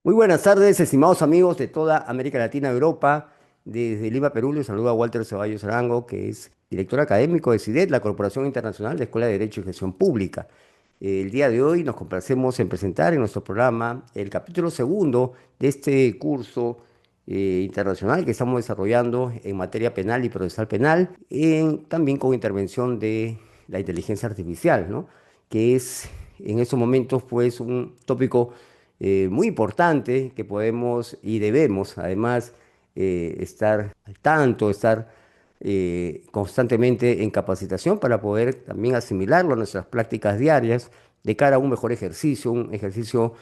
Muy buenas tardes, estimados amigos de toda América Latina, Europa. Desde Lima, Perú, les saluda Walter Ceballos Arango, que es director académico de CIDET, la Corporación Internacional de Escuela de Derecho y Gestión Pública. El día de hoy nos complacemos en presentar en nuestro programa el capítulo segundo de este curso internacional que estamos desarrollando en materia penal y procesal penal, también con intervención de la inteligencia artificial, ¿no? Que es en estos momentos pues un tópico muy importante que podemos y debemos además estar al tanto, estar constantemente en capacitación para poder también asimilarlo a nuestras prácticas diarias de cara a un mejor ejercicio, un ejercicio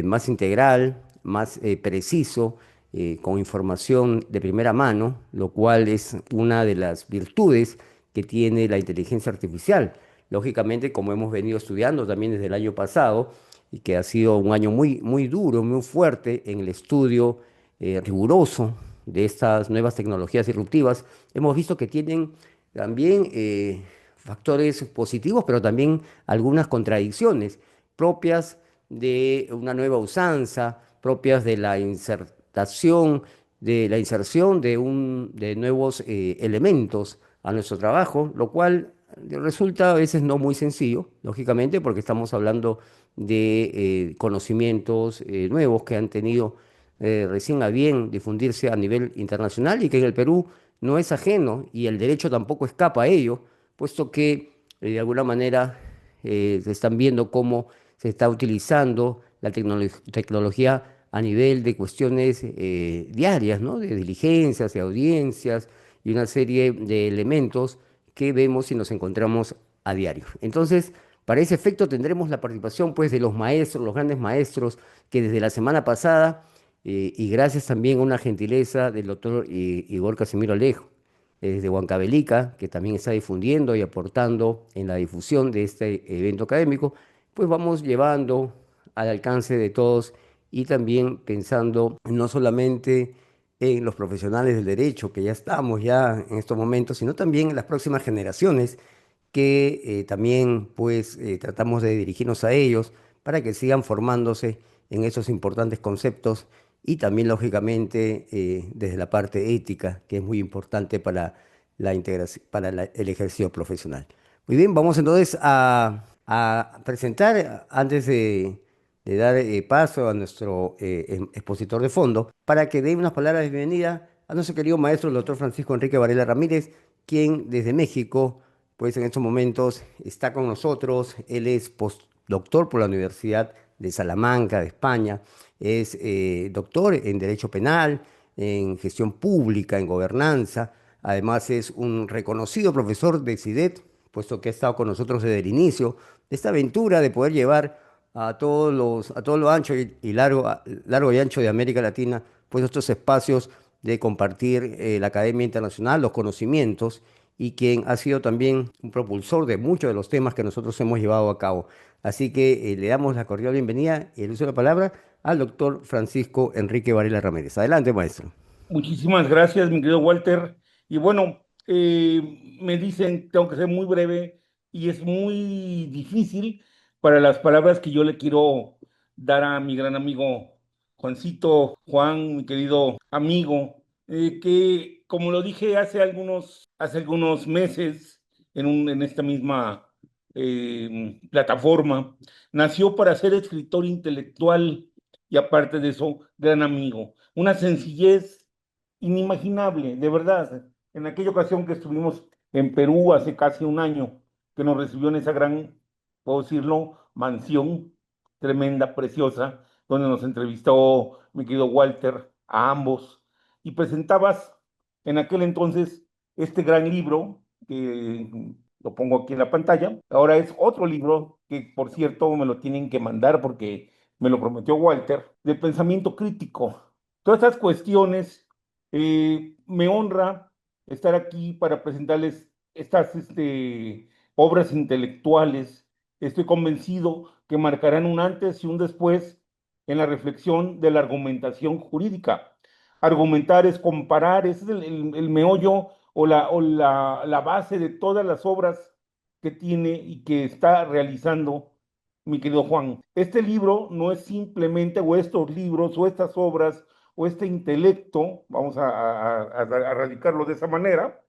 más integral, más preciso, con información de primera mano, lo cual es una de las virtudes que tiene la inteligencia artificial. Lógicamente, como hemos venido estudiando también desde el año pasado, y que ha sido un año muy duro, muy fuerte en el estudio riguroso de estas nuevas tecnologías disruptivas, hemos visto que tienen también factores positivos, pero también algunas contradicciones propias de una nueva usanza, propias de la insertación, de la inserción de nuevos elementos a nuestro trabajo, lo cual resulta a veces no muy sencillo, lógicamente, porque estamos hablando de conocimientos nuevos que han tenido recién a bien difundirse a nivel internacional y que en el Perú no es ajeno y el derecho tampoco escapa a ello, puesto que de alguna manera se están viendo cómo se está utilizando la tecnología a nivel de cuestiones diarias, ¿no? De diligencias, de audiencias y una serie de elementos que vemos y nos encontramos a diario. Entonces, para ese efecto tendremos la participación pues de los maestros, los grandes maestros que desde la semana pasada y gracias también a una gentileza del doctor Igor Casimiro Alejo, desde Huancavelica, que también está difundiendo y aportando en la difusión de este evento académico, pues vamos llevando al alcance de todos y también pensando no solamente en los profesionales del derecho, que ya estamos ya en estos momentos, sino también en las próximas generaciones que también pues tratamos de dirigirnos a ellos para que sigan formándose en esos importantes conceptos y también lógicamente desde la parte ética, que es muy importante para la integración, para el ejercicio profesional. Muy bien, vamos entonces a presentar, antes de dar paso a nuestro expositor de fondo, para que dé unas palabras de bienvenida a nuestro querido maestro, el doctor Francisco Enrique Varela Ramírez, quien desde México pues en estos momentos está con nosotros. Él es postdoctor por la Universidad de Salamanca, de España. Es doctor en Derecho Penal, en Gestión Pública, en Gobernanza. Además es un reconocido profesor de CIDET, puesto que ha estado con nosotros desde el inicio de esta aventura de poder llevar a todo lo ancho y largo, largo y ancho de América Latina, pues estos espacios de compartir la Academia Internacional, los conocimientos y quien ha sido también un propulsor de muchos de los temas que nosotros hemos llevado a cabo. Así que le damos la cordial bienvenida y el uso de la palabra al doctor Francisco Enrique Varela Ramírez. Adelante, maestro. Muchísimas gracias, mi querido Walter. Y bueno, me dicen, tengo que ser muy breve y es muy difícil para las palabras que yo le quiero dar a mi gran amigo Juancito, Juan, mi querido amigo, que como lo dije hace algunos meses en esta misma plataforma, nació para ser escritor intelectual y aparte de eso, gran amigo. Una sencillez inimaginable, de verdad. En aquella ocasión que estuvimos en Perú hace casi un año, que nos recibió en esa gran, puedo decirlo, mansión tremenda, preciosa, donde nos entrevistó mi querido Walter, a ambos, y presentabas en aquel entonces este gran libro, que lo pongo aquí en la pantalla. Ahora es otro libro que, por cierto, me lo tienen que mandar porque me lo prometió Walter, de pensamiento crítico. Todas estas cuestiones, me honra estar aquí para presentarles estas obras intelectuales. Estoy convencido que marcarán un antes y un después en la reflexión de la argumentación jurídica. Argumentar es comparar, ese es el meollo la base de todas las obras que tiene y que está realizando mi querido Juan. Este libro no es simplemente, o estos libros, o estas obras, o este intelecto, vamos a radicarlo de esa manera,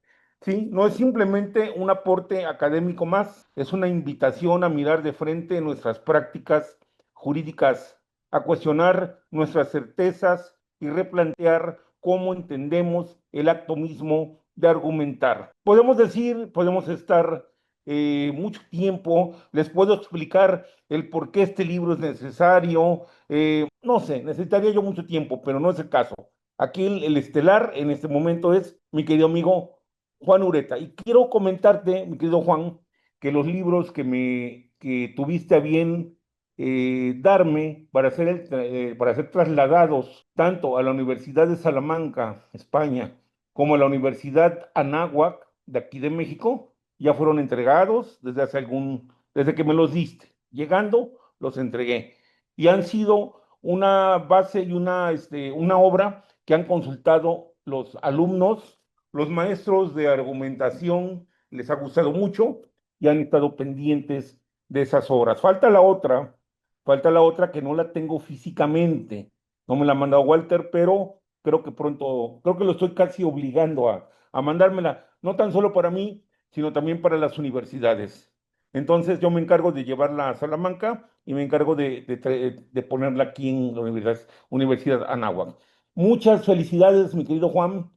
¿sí? No es simplemente un aporte académico más, es una invitación a mirar de frente nuestras prácticas jurídicas, a cuestionar nuestras certezas y replantear cómo entendemos el acto mismo de argumentar. Podemos decir, podemos estar mucho tiempo, les puedo explicar el por qué este libro es necesario, no sé, necesitaría yo mucho tiempo, pero no es el caso. Aquí el estelar en este momento es mi querido amigo Juan Ureta. Y quiero comentarte, mi querido Juan, que los libros que tuviste a bien darme para ser trasladados tanto a la Universidad de Salamanca, España, como a la Universidad Anáhuac de aquí de México, ya fueron entregados desde que me los diste. Llegando, los entregué. Y han sido una base y una obra que han consultado los alumnos, los maestros de argumentación, les ha gustado mucho y han estado pendientes de esas obras. Falta la otra que no la tengo físicamente. No me la ha mandado Walter, pero creo que pronto, creo que lo estoy casi obligando a mandármela, no tan solo para mí, sino también para las universidades. Entonces yo me encargo de llevarla a Salamanca y me encargo de ponerla aquí en la Universidad Anáhuac. Muchas felicidades, mi querido Juan.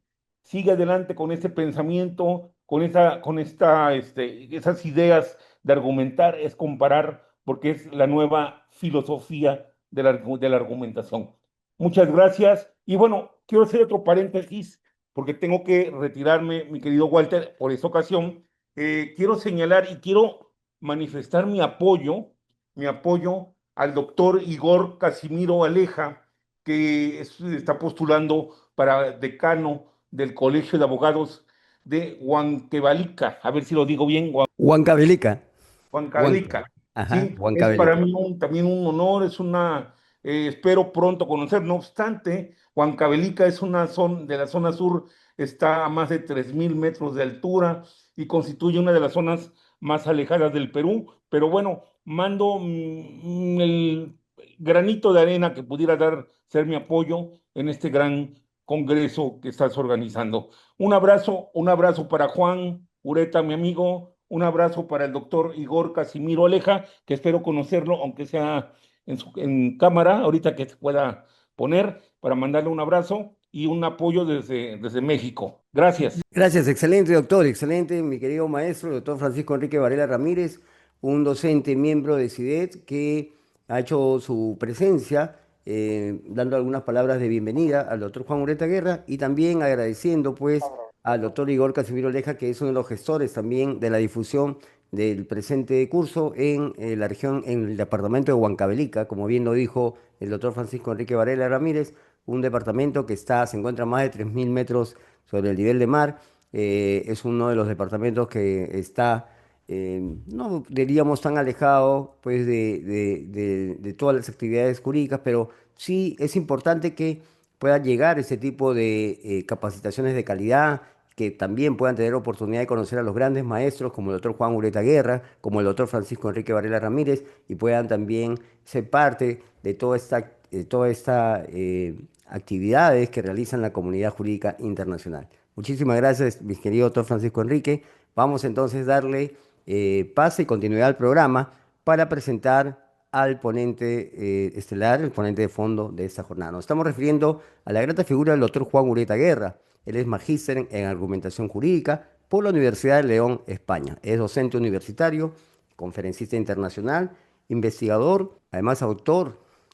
Sigue adelante con este pensamiento, esas ideas de argumentar, es comparar, porque es la nueva filosofía de la argumentación. Muchas gracias. Y bueno, quiero hacer otro paréntesis, porque tengo que retirarme, mi querido Walter, por esta ocasión. Quiero señalar y quiero manifestar mi apoyo al doctor Igor Casimiro Aleja, que está postulando para decano del Colegio de Abogados de Huancavelica, a ver si lo digo bien, Huancavelica. Huan, Huancavelica. ajá, Sí, es para Huancavelica. mí también un honor, espero pronto conocer. No obstante, Huancavelica es una zona de la zona sur, está a más de 3.000 metros de altura y constituye una de las zonas más alejadas del Perú. Pero bueno, mando el granito de arena que pudiera ser mi apoyo en este gran congreso que estás organizando. Un abrazo para Juan Ureta, mi amigo, un abrazo para el doctor Igor Casimiro Aleja, que espero conocerlo, aunque sea en cámara, ahorita que se pueda poner, para mandarle un abrazo y un apoyo desde México. Gracias. Gracias, excelente doctor, excelente, mi querido maestro, el doctor Francisco Enrique Varela Ramírez, un docente miembro de CIDET que ha hecho su presencia, dando algunas palabras de bienvenida al doctor Juan Ureta Guerra y también agradeciendo pues al doctor Igor Casimiro Leja, que es uno de los gestores también de la difusión del presente curso en la región, en el departamento de Huancavelica, como bien lo dijo el doctor Francisco Enrique Varela Ramírez, un departamento que se encuentra a más de 3.000 metros sobre el nivel de mar. Es uno de los departamentos que está, no diríamos tan alejado pues, de todas las actividades jurídicas, pero sí es importante que pueda llegar ese tipo de capacitaciones de calidad, que también puedan tener oportunidad de conocer a los grandes maestros como el doctor Juan Ureta Guerra, como el doctor Francisco Enrique Varela Ramírez, y puedan también ser parte de toda esta actividades que realizan la comunidad jurídica internacional. Muchísimas gracias, mi querido doctor Francisco Enrique. Vamos entonces a darle pase y continuidad al programa para presentar al ponente estelar, el ponente de fondo de esta jornada. Nos estamos refiriendo a la grata figura del doctor Juan Ureta Guerra. Él es magíster en argumentación jurídica por la Universidad de León, España. Es docente universitario, conferencista internacional, investigador, además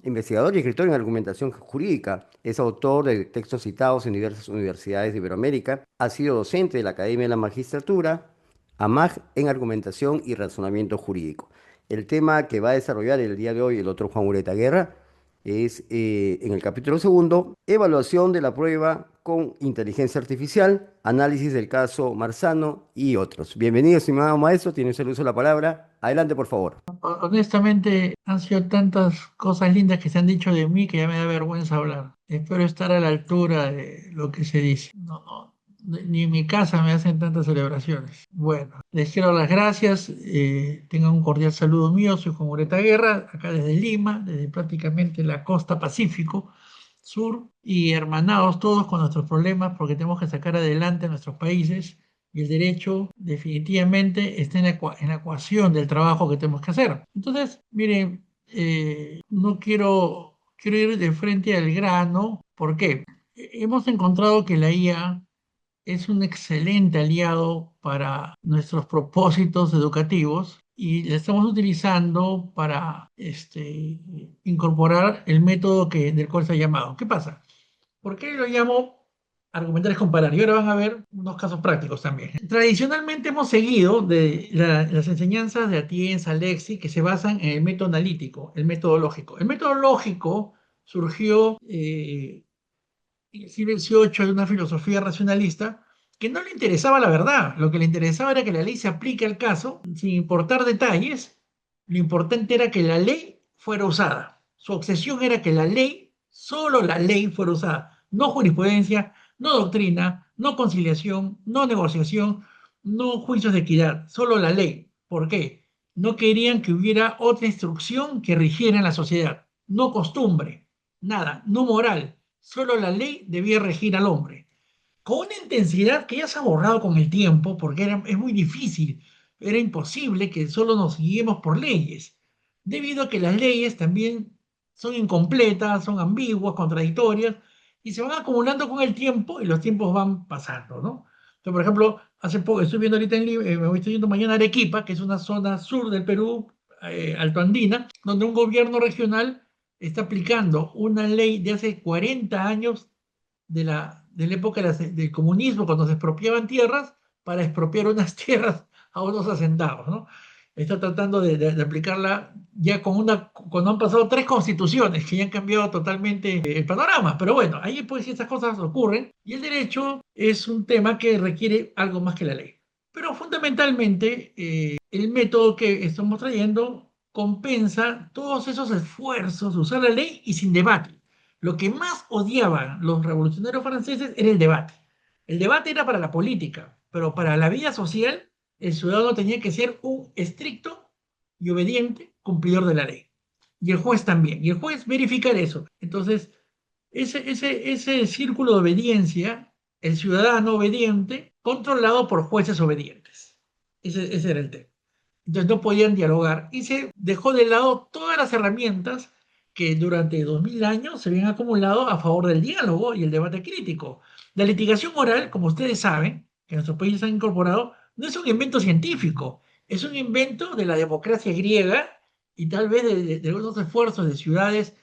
investigador y escritor en argumentación jurídica. Es autor de textos citados en diversas universidades de Iberoamérica. Ha sido docente de la Academia de la Magistratura, AMAG en argumentación y razonamiento jurídico. El tema que va a desarrollar el día de hoy el otro Juan Ureta Guerra es en el capítulo segundo, evaluación de la prueba con inteligencia artificial, análisis del caso Marzano y otros. Bienvenido, estimado maestro, tiene usted el uso de la palabra. Adelante, por favor. Honestamente, han sido tantas cosas lindas que se han dicho de mí que ya me da vergüenza hablar. Espero estar a la altura de lo que se dice. No, no, Ni en mi casa me hacen tantas celebraciones. Bueno, les quiero dar las gracias. Tengan un cordial saludo mío. Soy Juan Ureta Guerra, acá desde Lima, desde prácticamente la costa Pacífico Sur, y hermanados todos con nuestros problemas porque tenemos que sacar adelante a nuestros países y el derecho definitivamente está en la ecuación del trabajo que tenemos que hacer. Entonces, miren, no quiero ir de frente al grano. ¿Por qué? Hemos encontrado que la IA es un excelente aliado para nuestros propósitos educativos y la estamos utilizando para incorporar el método del cual se ha llamado. ¿Qué pasa? ¿Por qué lo llamo argumentar es comparar? Y ahora van a ver unos casos prácticos también. Tradicionalmente hemos seguido las enseñanzas de Atienza, Lexi, que se basan en el método analítico, el método lógico. El método lógico surgió en el siglo XVIII de una filosofía racionalista que no le interesaba la verdad, lo que le interesaba era que la ley se aplique al caso, sin importar detalles, lo importante era que la ley fuera usada. Su obsesión era que la ley, solo la ley fuera usada, no jurisprudencia, no doctrina, no conciliación, no negociación, no juicios de equidad, solo la ley. ¿Por qué? No querían que hubiera otra instrucción que rigiera en la sociedad, no costumbre, nada, no moral. Solo la ley debía regir al hombre, con una intensidad que ya se ha borrado con el tiempo, porque es muy difícil, era imposible que solo nos guiemos por leyes, debido a que las leyes también son incompletas, son ambiguas, contradictorias, y se van acumulando con el tiempo y los tiempos van pasando, ¿no? Entonces, por ejemplo, hace poco, estoy viendo ahorita me estoy yendo mañana a Arequipa, que es una zona sur del Perú, altoandina, donde un gobierno regional está aplicando una ley de hace 40 años de la época del comunismo, cuando se expropiaban tierras, para expropiar unas tierras a unos asentados, ¿no? Está tratando de aplicarla ya cuando han pasado tres constituciones que ya han cambiado totalmente el panorama. Pero bueno, ahí pues estas cosas ocurren y el derecho es un tema que requiere algo más que la ley. Pero fundamentalmente el método que estamos trayendo compensa todos esos esfuerzos de usar la ley y sin debate. Lo que más odiaban los revolucionarios franceses era el debate. El debate era para la política, pero para la vida social el ciudadano tenía que ser un estricto y obediente cumplidor de la ley. Y el juez también. Y el juez verificar eso. Entonces, ese círculo de obediencia, el ciudadano obediente, controlado por jueces obedientes. Ese era el tema. Entonces no podían dialogar y se dejó de lado todas las herramientas que durante 2000 años se habían acumulado a favor del diálogo y el debate crítico. La litigación oral, como ustedes saben, que nuestros países han incorporado, no es un invento científico, es un invento de la democracia griega y tal vez de algunos esfuerzos de ciudades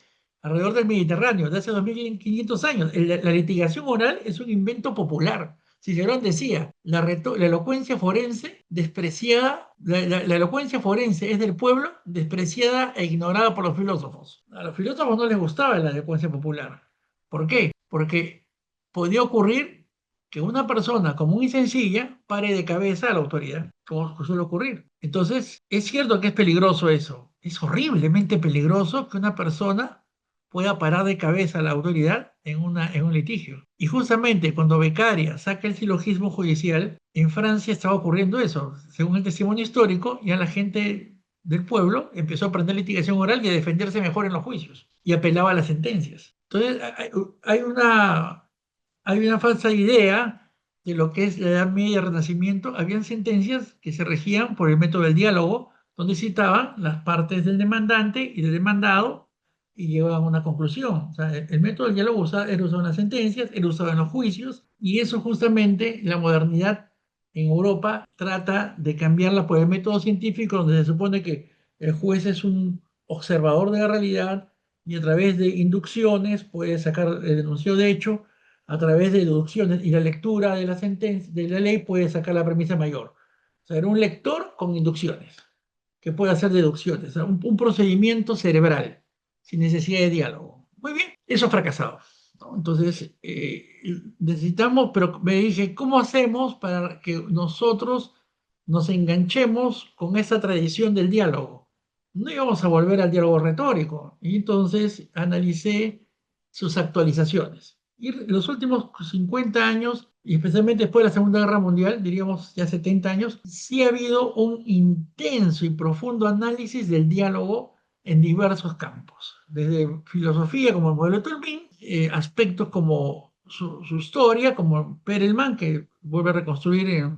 alrededor del Mediterráneo de hace 2500 años. La litigación oral es un invento popular. Cicerón decía, la elocuencia forense despreciada, la elocuencia forense es del pueblo, despreciada e ignorada por los filósofos. A los filósofos no les gustaba la elocuencia popular. ¿Por qué? Porque podía ocurrir que una persona común y sencilla pare de cabeza a la autoridad, como suele ocurrir. Entonces, es cierto que es peligroso eso. Es horriblemente peligroso que una persona pueda parar de cabeza a la autoridad en un litigio. Y justamente cuando Beccaria saca el silogismo judicial, en Francia estaba ocurriendo eso. Según el testimonio histórico, ya la gente del pueblo empezó a aprender litigación oral y a defenderse mejor en los juicios y apelaba a las sentencias. Entonces, hay una falsa idea de lo que es la Edad Media y el Renacimiento. Habían sentencias que se regían por el método del diálogo, donde citaban las partes del demandante y del demandado y llevaban a una conclusión. O sea, el método del diálogo era usado en las sentencias, era usado en los juicios, y eso justamente la modernidad en Europa trata de cambiarla por el método científico, donde se supone que el juez es un observador de la realidad y a través de inducciones puede sacar el enunciado de hecho, a través de deducciones y la lectura de la sentencia, de la ley puede sacar la premisa mayor. O sea, era un lector con inducciones que puede hacer deducciones, o sea, un procedimiento cerebral sin necesidad de diálogo. Muy bien, eso ha fracasado, ¿no? Entonces, necesitamos, pero me dije, ¿cómo hacemos para que nosotros nos enganchemos con esa tradición del diálogo? No íbamos a volver al diálogo retórico. Y entonces analicé sus actualizaciones. Y en los últimos 50 años y especialmente después de la Segunda Guerra Mundial, diríamos ya 70 años, sí ha habido un intenso y profundo análisis del diálogo en diversos campos, desde filosofía como el modelo de Turing, aspectos como su historia, como Perelman, que vuelve a reconstruir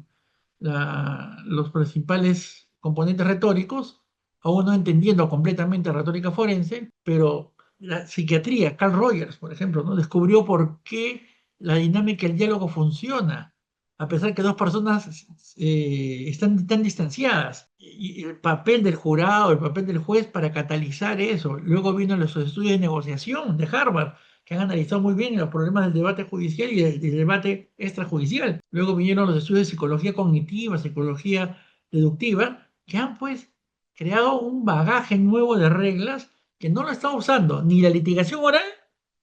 los principales componentes retóricos, aún no entendiendo completamente retórica forense, pero la psiquiatría, Carl Rogers, por ejemplo, ¿no? Descubrió por qué la dinámica del diálogo funciona, a pesar que dos personas están tan distanciadas. Y el papel del jurado, el papel del juez para catalizar eso. Luego vino los estudios de negociación de Harvard, que han analizado muy bien los problemas del debate judicial y del debate extrajudicial. Luego vinieron los estudios de psicología cognitiva, psicología deductiva, que han pues creado un bagaje nuevo de reglas que no lo está usando ni la litigación oral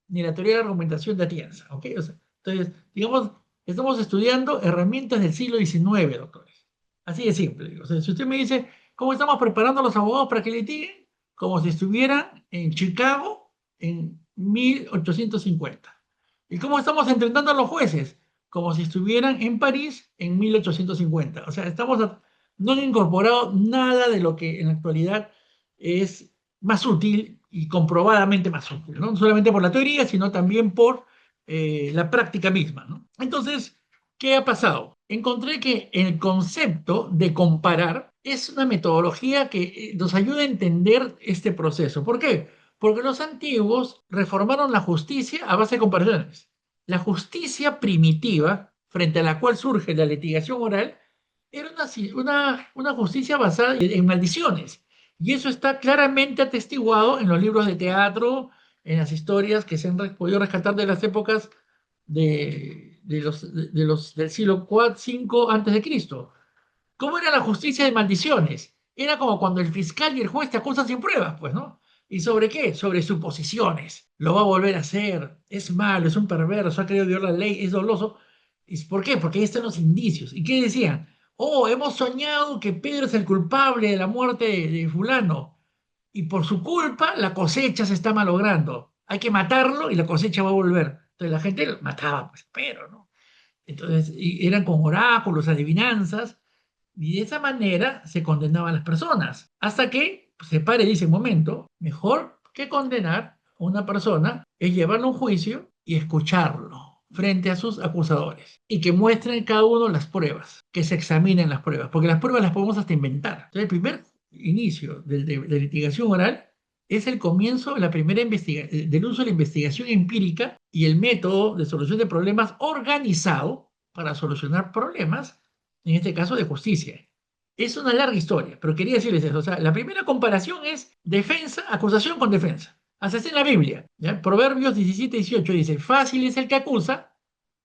ni la teoría de la argumentación de Atienza. ¿Ok? O sea, entonces, digamos, estamos estudiando herramientas del siglo XIX, doctores. Así de simple. Digo. O sea, si usted me dice, ¿cómo estamos preparando a los abogados para que litiguen? Como si estuvieran en Chicago en 1850. ¿Y cómo estamos entrenando a los jueces? Como si estuvieran en París en 1850. O sea, no han incorporado nada de lo que en la actualidad es más útil y comprobadamente más útil, ¿no? No solamente por la teoría, sino también por la práctica misma, ¿no? Entonces, ¿qué ha pasado? Encontré que el concepto de comparar es una metodología que nos ayuda a entender este proceso. ¿Por qué? Porque los antiguos reformaron la justicia a base de comparaciones. La justicia primitiva, frente a la cual surge la litigación oral, era una justicia basada en maldiciones. Y eso está claramente atestiguado en los libros de teatro, en las historias que se han podido rescatar de las épocas del siglo IV antes de Cristo. ¿Cómo era la justicia de maldiciones? Era como cuando el fiscal y el juez te acusan sin pruebas, pues, ¿no? ¿Y sobre qué? Sobre suposiciones. Lo va a volver a hacer. Es malo, es un perverso, ha querido violar la ley, es doloso. ¿Y por qué? Porque ahí están los indicios. ¿Y qué decían? Oh, hemos soñado que Pedro es el culpable de la muerte de fulano. Y por su culpa la cosecha se está malogrando. Hay que matarlo y la cosecha va a volver. Entonces la gente lo mataba, pues, pero, ¿no? Entonces eran con oráculos, adivinanzas y de esa manera se condenaban las personas, hasta que se pare y dice, un momento, mejor que condenar a una persona es llevarlo a un juicio y escucharlo frente a sus acusadores y que muestren cada uno las pruebas, que se examinen las pruebas, porque las pruebas las podemos hasta inventar. Entonces, el primer inicio de litigación oral es el comienzo de la primera del uso de la investigación empírica y el método de solución de problemas organizado para solucionar problemas en este caso de justicia. Es una larga historia, pero quería decirles eso. O sea, la primera comparación es defensa, acusación con defensa. Hasta está en la Biblia. ¿Ya? Proverbios 17-18 dice, fácil es el que acusa,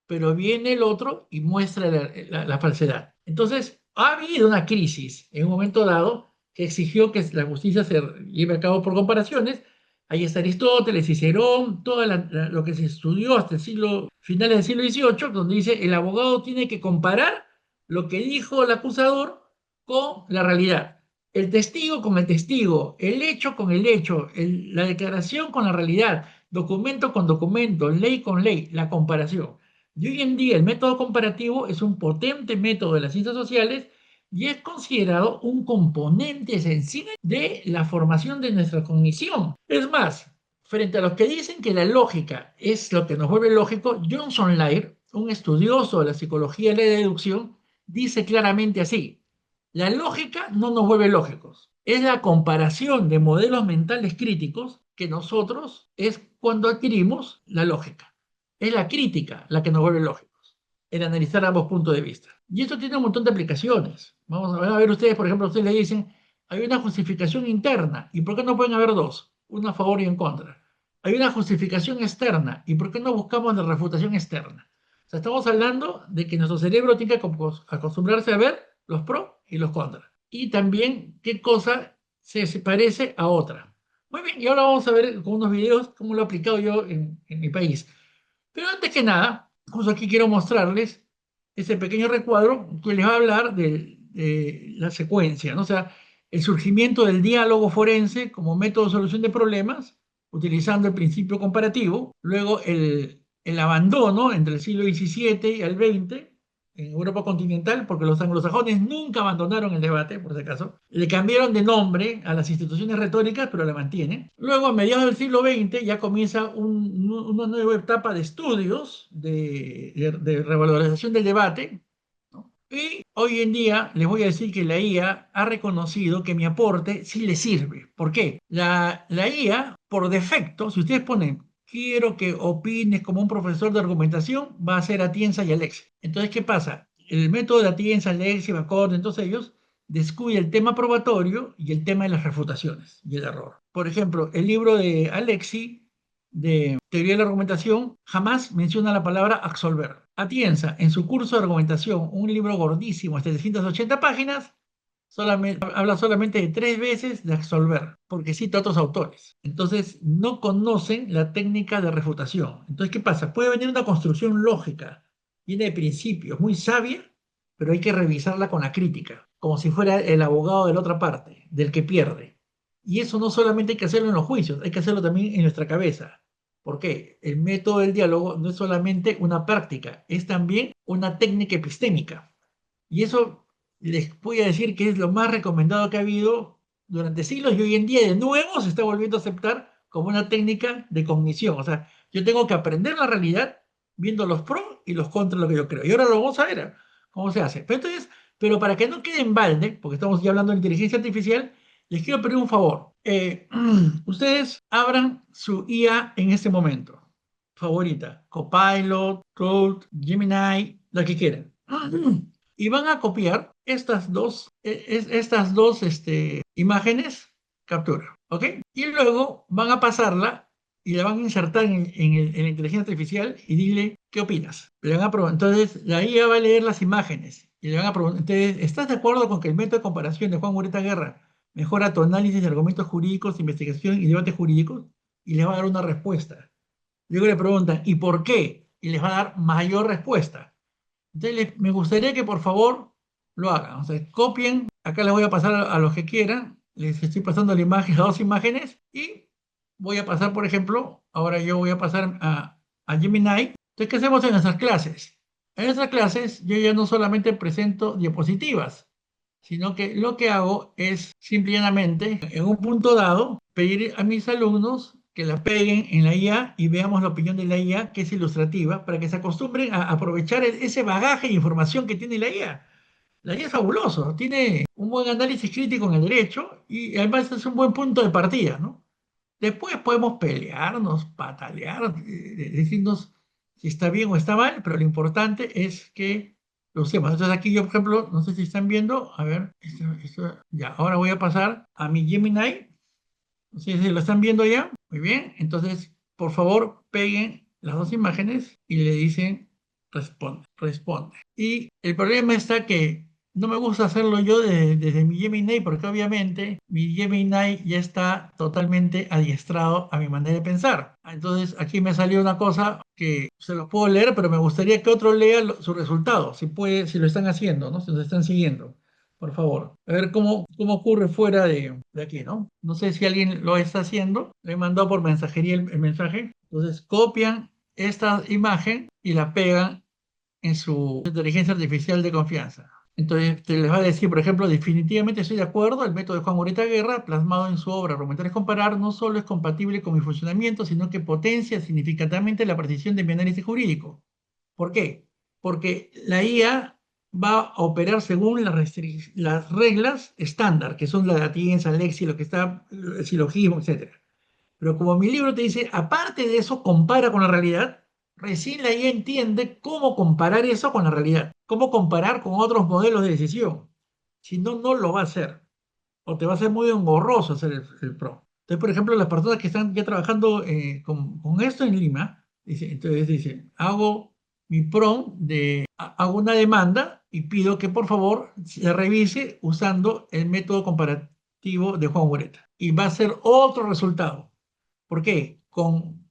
pero viene el otro y muestra la falsedad. Entonces, ha habido una crisis en un momento dado que exigió que la justicia se lleve a cabo por comparaciones. Ahí está Aristóteles, Cicerón, todo lo que se estudió hasta finales del siglo XVIII, donde dice el abogado tiene que comparar lo que dijo el acusador con la realidad. El testigo con el testigo, el hecho con el hecho, la declaración con la realidad, documento con documento, ley con ley, la comparación. Y hoy en día el método comparativo es un potente método de las ciencias sociales y es considerado un componente esencial de la formación de nuestra cognición. Es más, frente a los que dicen que la lógica es lo que nos vuelve lógico, Johnson Lair, un estudioso de la psicología y la deducción, dice claramente así, la lógica no nos vuelve lógicos, es la comparación de modelos mentales críticos que nosotros es cuando adquirimos la lógica. Es la crítica la que nos vuelve lógicos, el analizar ambos puntos de vista. Y esto tiene un montón de aplicaciones. Vamos a ver ustedes, por ejemplo, ustedes le dicen, hay una justificación interna, ¿y por qué no pueden haber dos? Una a favor y en contra. Hay una justificación externa, ¿y por qué no buscamos la refutación externa? O sea, estamos hablando de que nuestro cerebro tiene que acostumbrarse a ver los pros y los contras. Y también qué cosa se parece a otra. Muy bien, y ahora vamos a ver con unos videos cómo lo he aplicado yo en mi país. Pero antes que nada, justo aquí quiero mostrarles ese pequeño recuadro que les va a hablar de la secuencia, ¿no? O sea, el surgimiento del diálogo forense como método de solución de problemas, utilizando el principio comparativo, luego el abandono entre el siglo XVII y el XX en Europa continental, porque los anglosajones nunca abandonaron el debate, por si acaso, le cambiaron de nombre a las instituciones retóricas, pero la mantienen. Luego, a mediados del siglo XX, ya comienza una nueva etapa de estudios, de revalorización del debate, ¿no? Y hoy en día les voy a decir que la IA ha reconocido que mi aporte sí le sirve. ¿Por qué? La IA, por defecto, si ustedes ponen quiero que opines como un profesor de argumentación, va a ser Atienza y Alexia. Entonces, ¿qué pasa? El método de Atienza, Alexia, Bacon, entonces ellos descuida el tema probatorio y el tema de las refutaciones y el error. Por ejemplo, el libro de Alexi, de Teoría de la Argumentación, jamás menciona la palabra absolver. Atienza, en su curso de argumentación, un libro gordísimo, 780 páginas, habla solamente de 3 veces de absolver, porque cita a otros autores. Entonces, no conocen la técnica de refutación. Entonces, ¿qué pasa? Puede venir una construcción lógica, llena de principios, muy sabia, pero hay que revisarla con la crítica, como si fuera el abogado de la otra parte, del que pierde. Y eso no solamente hay que hacerlo en los juicios, hay que hacerlo también en nuestra cabeza. ¿Por qué? El método del diálogo no es solamente una práctica, es también una técnica epistémica. Y eso les voy a decir que es lo más recomendado que ha habido durante siglos y hoy en día de nuevo se está volviendo a aceptar como una técnica de cognición. O sea, yo tengo que aprender la realidad viendo los pros y los contras de lo que yo creo. Y ahora lo vamos a ver cómo se hace. Pero para que no quede en balde, porque estamos ya hablando de inteligencia artificial, les quiero pedir un favor. Ustedes abran su IA en este momento. Favorita. Copilot, Claude, Gemini, la que quieran. Y van a copiar estas dos imágenes captura, ¿ok? Y luego van a pasarla y la van a insertar en la inteligencia artificial y dile, ¿qué opinas? Le van a entonces, la IA va a leer las imágenes y le van a preguntar, entonces, ¿estás de acuerdo con que el método de comparación de Juan Ureta Guerra mejora tu análisis de argumentos jurídicos, investigación y debates jurídicos? Y les va a dar una respuesta. Luego le preguntan, ¿y por qué? Y les va a dar mayor respuesta. Entonces, me gustaría que por favor lo hagan. O sea, copien, acá les voy a pasar a los que quieran, les estoy pasando la imagen, las dos imágenes, y voy a pasar, por ejemplo, ahora yo voy a pasar a Gemini. Entonces, ¿qué hacemos en nuestras clases? En nuestras clases yo ya no solamente presento diapositivas, sino que lo que hago es simplemente, en un punto dado, pedir a mis alumnos que la peguen en la IA y veamos la opinión de la IA, que es ilustrativa, para que se acostumbren a aprovechar ese bagaje de información que tiene la IA. La IA es fabuloso, tiene un buen análisis crítico en el derecho y además es un buen punto de partida, ¿no? Después podemos pelearnos, patalear, decirnos si está bien o está mal, pero lo importante es que lo usemos. Entonces aquí yo, por ejemplo, no sé si están viendo, a ver, ya, ahora voy a pasar a mi Gemini. No sé si lo están viendo ya. Muy bien, entonces, por favor, peguen las dos imágenes y le dicen responde, responde. Y el problema está que no me gusta hacerlo yo desde mi Gemini porque obviamente mi Gemini ya está totalmente adiestrado a mi manera de pensar. Entonces aquí me salió una cosa que se los puedo leer, pero me gustaría que otro lea su resultado, si puede, si lo están haciendo, ¿no? Si nos están siguiendo. Por favor, a ver cómo ocurre fuera de aquí, ¿no? No sé si alguien lo está haciendo. Le he mandado por mensajería el mensaje. Entonces copian esta imagen y la pegan en su inteligencia artificial de confianza. Entonces te les va a decir, por ejemplo, definitivamente estoy de acuerdo, el método de Juan Ureta Guerra, plasmado en su obra Argumentar es comparar, no solo es compatible con mi funcionamiento, sino que potencia significativamente la precisión de mi análisis jurídico. ¿Por qué? Porque la IA va a operar según las reglas estándar, que son la de Atienza, Lexi, lo que está, el silogismo, etcétera. Pero como mi libro te dice, aparte de eso, compara con la realidad, recién la IA entiende cómo comparar eso con la realidad, cómo comparar con otros modelos de decisión. Si no, no lo va a hacer. O te va a ser muy engorroso hacer el PRO. Entonces, por ejemplo, las personas que están ya trabajando con esto en Lima, entonces dicen, hago mi PRO hago una demanda y pido que por favor se revise usando el método comparativo de Juan Ureta. Y va a ser otro resultado. ¿Por qué? Con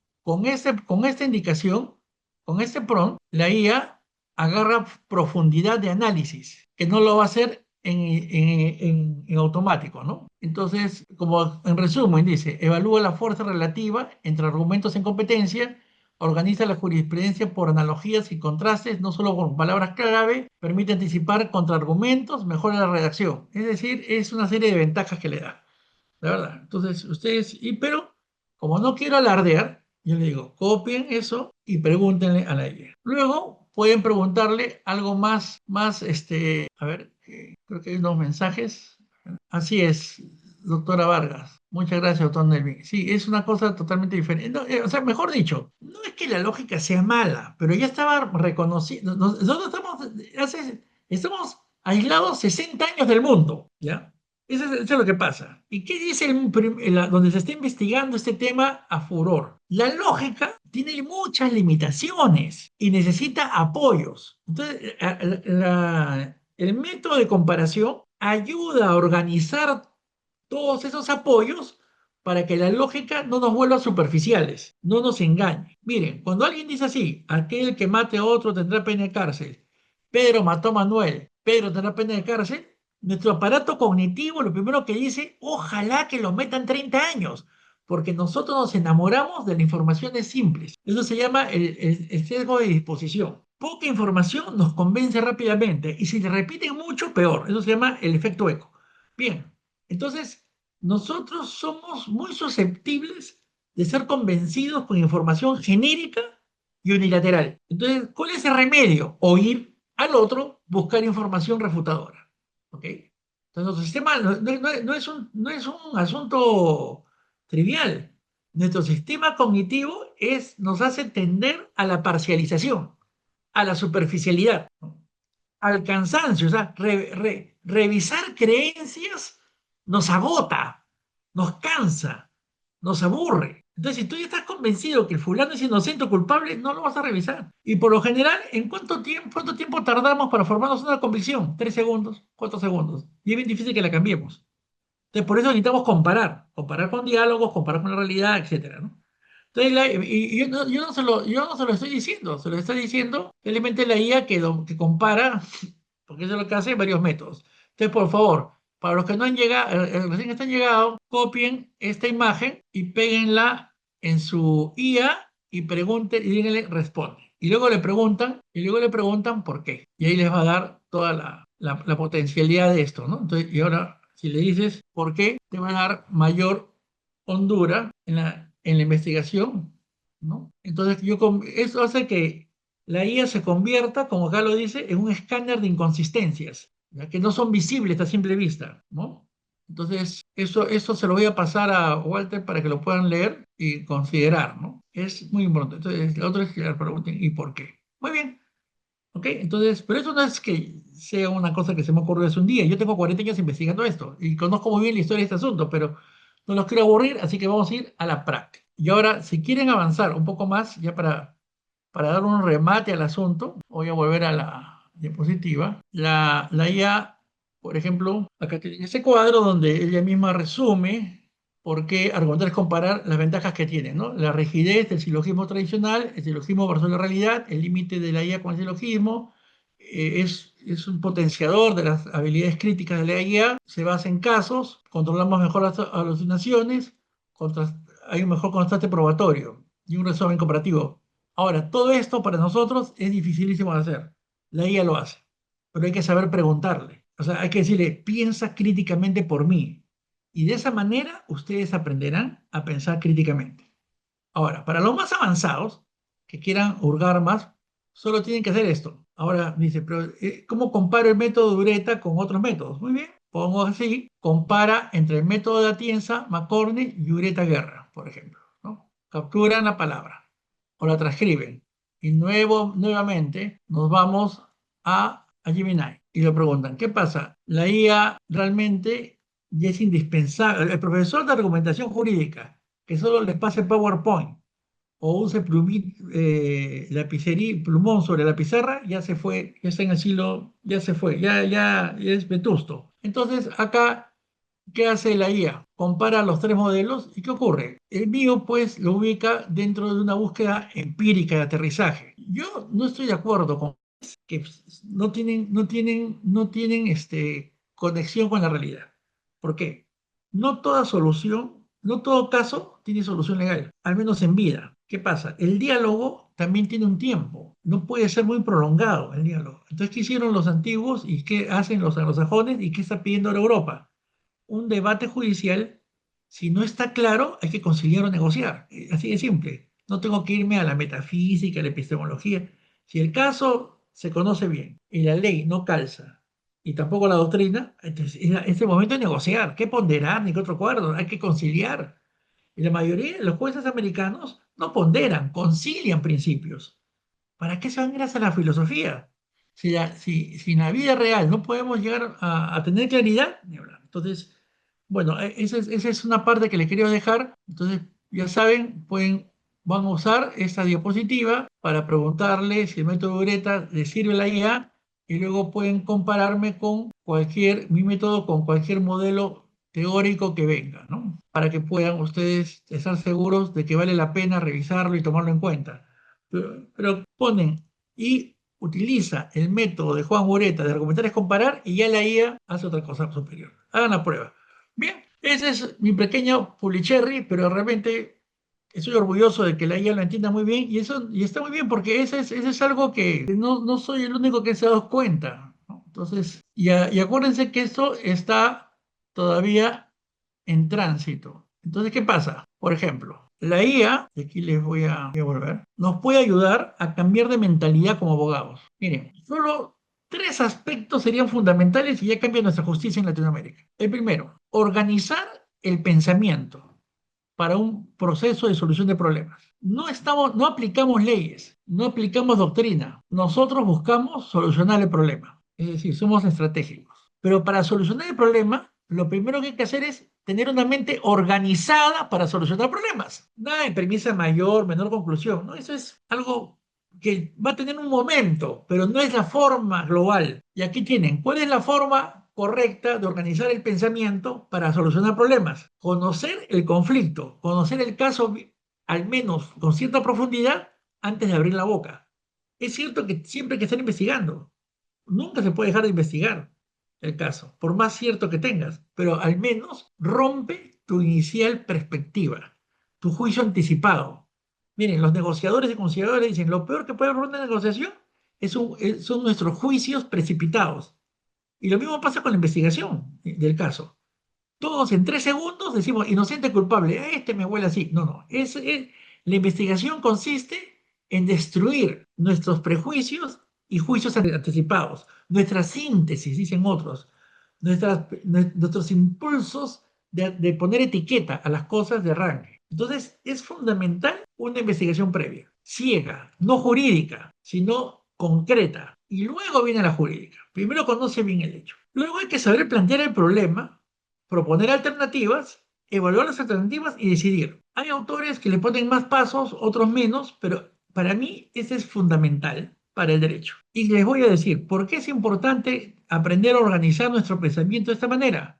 esta indicación, con este prompt, la IA agarra profundidad de análisis, que no lo va a hacer en automático, ¿no? Entonces, como en resumen, dice, evalúa la fuerza relativa entre argumentos en competencia organiza la jurisprudencia por analogías y contrastes, no solo con palabras clave, permite anticipar contraargumentos, mejora la redacción. Es decir, es una serie de ventajas que le da, la verdad. Entonces, ustedes, pero como no quiero alardear, yo le digo, copien eso y pregúntenle a la IA. Luego pueden preguntarle algo más, a ver, creo que hay unos mensajes. Así es, doctora Vargas. Muchas gracias, doctor Nelvin. Sí, es una cosa totalmente diferente. No, o sea, mejor dicho, no es que la lógica sea mala, pero ya estaba reconocido. Nosotros estamos aislados 60 años del mundo, ¿ya? Eso es lo que pasa. ¿Y qué dice donde se está investigando este tema a furor? La lógica tiene muchas limitaciones y necesita apoyos. Entonces, el método de comparación ayuda a organizar todos esos apoyos para que la lógica no nos vuelva superficiales, no nos engañe. Miren, cuando alguien dice así, aquel que mate a otro tendrá pena de cárcel, Pedro mató a Manuel, Pedro tendrá pena de cárcel, nuestro aparato cognitivo lo primero que dice, ojalá que lo metan 30 años, porque nosotros nos enamoramos de las informaciones simples. Eso se llama el sesgo de disposición. Poca información nos convence rápidamente y si le repiten mucho, peor. Eso se llama el efecto eco. Bien, entonces nosotros somos muy susceptibles de ser convencidos con información genérica y unilateral. Entonces, ¿cuál es el remedio? Oír al otro, buscar información refutadora. ¿Ok? Entonces, nuestro sistema no es un asunto trivial. Nuestro sistema cognitivo nos hace tender a la parcialización, a la superficialidad, ¿no? Al cansancio. O sea, revisar creencias nos agota, nos cansa, nos aburre. Entonces, si tú ya estás convencido que el fulano es inocente o culpable, no lo vas a revisar. Y por lo general, ¿en cuánto tiempo tardamos para formarnos una convicción? 3 segundos, 4 segundos. Y es bien difícil que la cambiemos. Entonces, por eso necesitamos comparar con diálogos, comparar con la realidad, etcétera, ¿no? Entonces, y yo no se lo estoy diciendo, se lo está diciendo simplemente la IA que compara, porque eso es lo que hace varios métodos. Entonces, por favor, para los que no han llegado, recién están llegado, copien esta imagen y péguenla en su IA y pregunten y díganle, responde. Y luego le preguntan por qué. Y ahí les va a dar toda la potencialidad de esto, ¿no? Entonces, y ahora, si le dices por qué, te va a dar mayor hondura en la investigación, ¿no? Entonces, eso hace que la IA se convierta, como acá lo dice, en un escáner de inconsistencias, ya que no son visibles a simple vista, ¿no? Entonces, eso se lo voy a pasar a Walter para que lo puedan leer y considerar, ¿no? Es muy importante. Entonces, la otra es que le pregunten, ¿y por qué? Muy bien, ¿ok? Entonces, pero eso no es que sea una cosa que se me ocurrió hace un día. Yo tengo 40 años investigando esto y conozco muy bien la historia de este asunto, pero no los quiero aburrir, así que vamos a ir a la práctica. Y ahora, si quieren avanzar un poco más, ya para dar un remate al asunto, voy a volver a la diapositiva. La IA, por ejemplo, acá tiene ese cuadro donde ella misma resume por qué argumentar es comparar las ventajas que tiene, ¿no? La rigidez del silogismo tradicional, el silogismo versus la realidad, el límite de la IA con el silogismo, es un potenciador de las habilidades críticas de la IA, se basa en casos, controlamos mejor las alucinaciones, hay un mejor contraste probatorio y un resumen comparativo. Ahora, todo esto para nosotros es dificilísimo de hacer. La IA lo hace, pero hay que saber preguntarle. O sea, hay que decirle, piensa críticamente por mí. Y de esa manera ustedes aprenderán a pensar críticamente. Ahora, para los más avanzados, que quieran hurgar más, solo tienen que hacer esto. Ahora dice, pero ¿cómo comparo el método de Ureta con otros métodos? Muy bien, pongo así, compara entre el método de Atienza, McCormick y Ureta Guerra, por ejemplo, ¿no? Capturan la palabra o la transcriben. Y nuevamente nos vamos a Gemini y le preguntan, ¿qué pasa? La IA realmente ya es indispensable. El profesor de argumentación jurídica que solo les pase PowerPoint o use lapicería, plumón sobre la pizarra, ya se fue, ya está en el siglo, ya se fue, ya es vetusto. Entonces, acá, ¿qué hace la IA? Compara los tres modelos y ¿qué ocurre? El mío, pues, lo ubica dentro de una búsqueda empírica de aterrizaje. Yo no estoy de acuerdo con que no tienen conexión con la realidad. ¿Por qué? No toda solución, no todo caso tiene solución legal, al menos en vida. ¿Qué pasa? El diálogo también tiene un tiempo, no puede ser muy prolongado el diálogo. Entonces, ¿qué hicieron los antiguos y qué hacen los anglosajones y qué está pidiendo ahora Europa? Un debate judicial, si no está claro, hay que conciliar o negociar. Así de simple. No tengo que irme a la metafísica, a la epistemología. Si el caso se conoce bien y la ley no calza y tampoco la doctrina, entonces es el momento de negociar. ¿Qué ponderar ni qué otro acuerdo? Hay que conciliar. Y la mayoría de los jueces americanos no ponderan, concilian principios. ¿Para qué se van a ir hacia la filosofía? Si en la vida real no podemos llegar a tener claridad, ni hablar. Entonces, bueno, esa es una parte que les quería dejar. Entonces, ya saben, van a usar esta diapositiva para preguntarle si el método Ureta les sirve a la IA y luego pueden compararme con mi método con cualquier modelo teórico que venga, ¿no? Para que puedan ustedes estar seguros de que vale la pena revisarlo y tomarlo en cuenta. Pero ponen y utiliza el método de Juan Ureta de argumentar es comparar y ya la IA hace otra cosa superior. Hagan la prueba. Bien, ese es mi pequeño Pulicherry, pero realmente estoy orgulloso de que la IA lo entienda muy bien y está muy bien porque ese es algo que no soy el único que se ha dado cuenta, ¿no? Entonces, y acuérdense que esto está todavía en tránsito. Entonces, ¿qué pasa? Por ejemplo, la IA, y aquí voy a volver, nos puede ayudar a cambiar de mentalidad como abogados. Miren, solo tres aspectos serían fundamentales y ya cambia nuestra justicia en Latinoamérica. El primero, organizar el pensamiento para un proceso de solución de problemas. No aplicamos leyes, no aplicamos doctrina. Nosotros buscamos solucionar el problema. Es decir, somos estratégicos. Pero para solucionar el problema, lo primero que hay que hacer es tener una mente organizada para solucionar problemas. Nada de premisa mayor, menor conclusión, ¿no? Eso es algo que va a tener un momento, pero no es la forma global. Y aquí tienen, ¿cuál es la forma correcta de organizar el pensamiento para solucionar problemas? Conocer el conflicto, conocer el caso al menos con cierta profundidad antes de abrir la boca. Es cierto que siempre hay que estar investigando. Nunca se puede dejar de investigar el caso, por más cierto que tengas, pero al menos rompe tu inicial perspectiva, tu juicio anticipado. Miren, los negociadores y conciliadores dicen, lo peor que puede haber una negociación son nuestros juicios precipitados. Y lo mismo pasa con la investigación del caso. Todos en 3 segundos decimos inocente, culpable. Este me huele así. No, no. La investigación consiste en destruir nuestros prejuicios y juicios anticipados, nuestra síntesis, dicen otros, nuestros impulsos de poner etiqueta a las cosas de arranque. Entonces, es fundamental una investigación previa, ciega, no jurídica, sino concreta. Y luego viene la jurídica. Primero conoce bien el hecho. Luego hay que saber plantear el problema, proponer alternativas, evaluar las alternativas y decidir. Hay autores que le ponen más pasos, otros menos, pero para mí ese es fundamental para el derecho. Y les voy a decir, ¿por qué es importante aprender a organizar nuestro pensamiento de esta manera?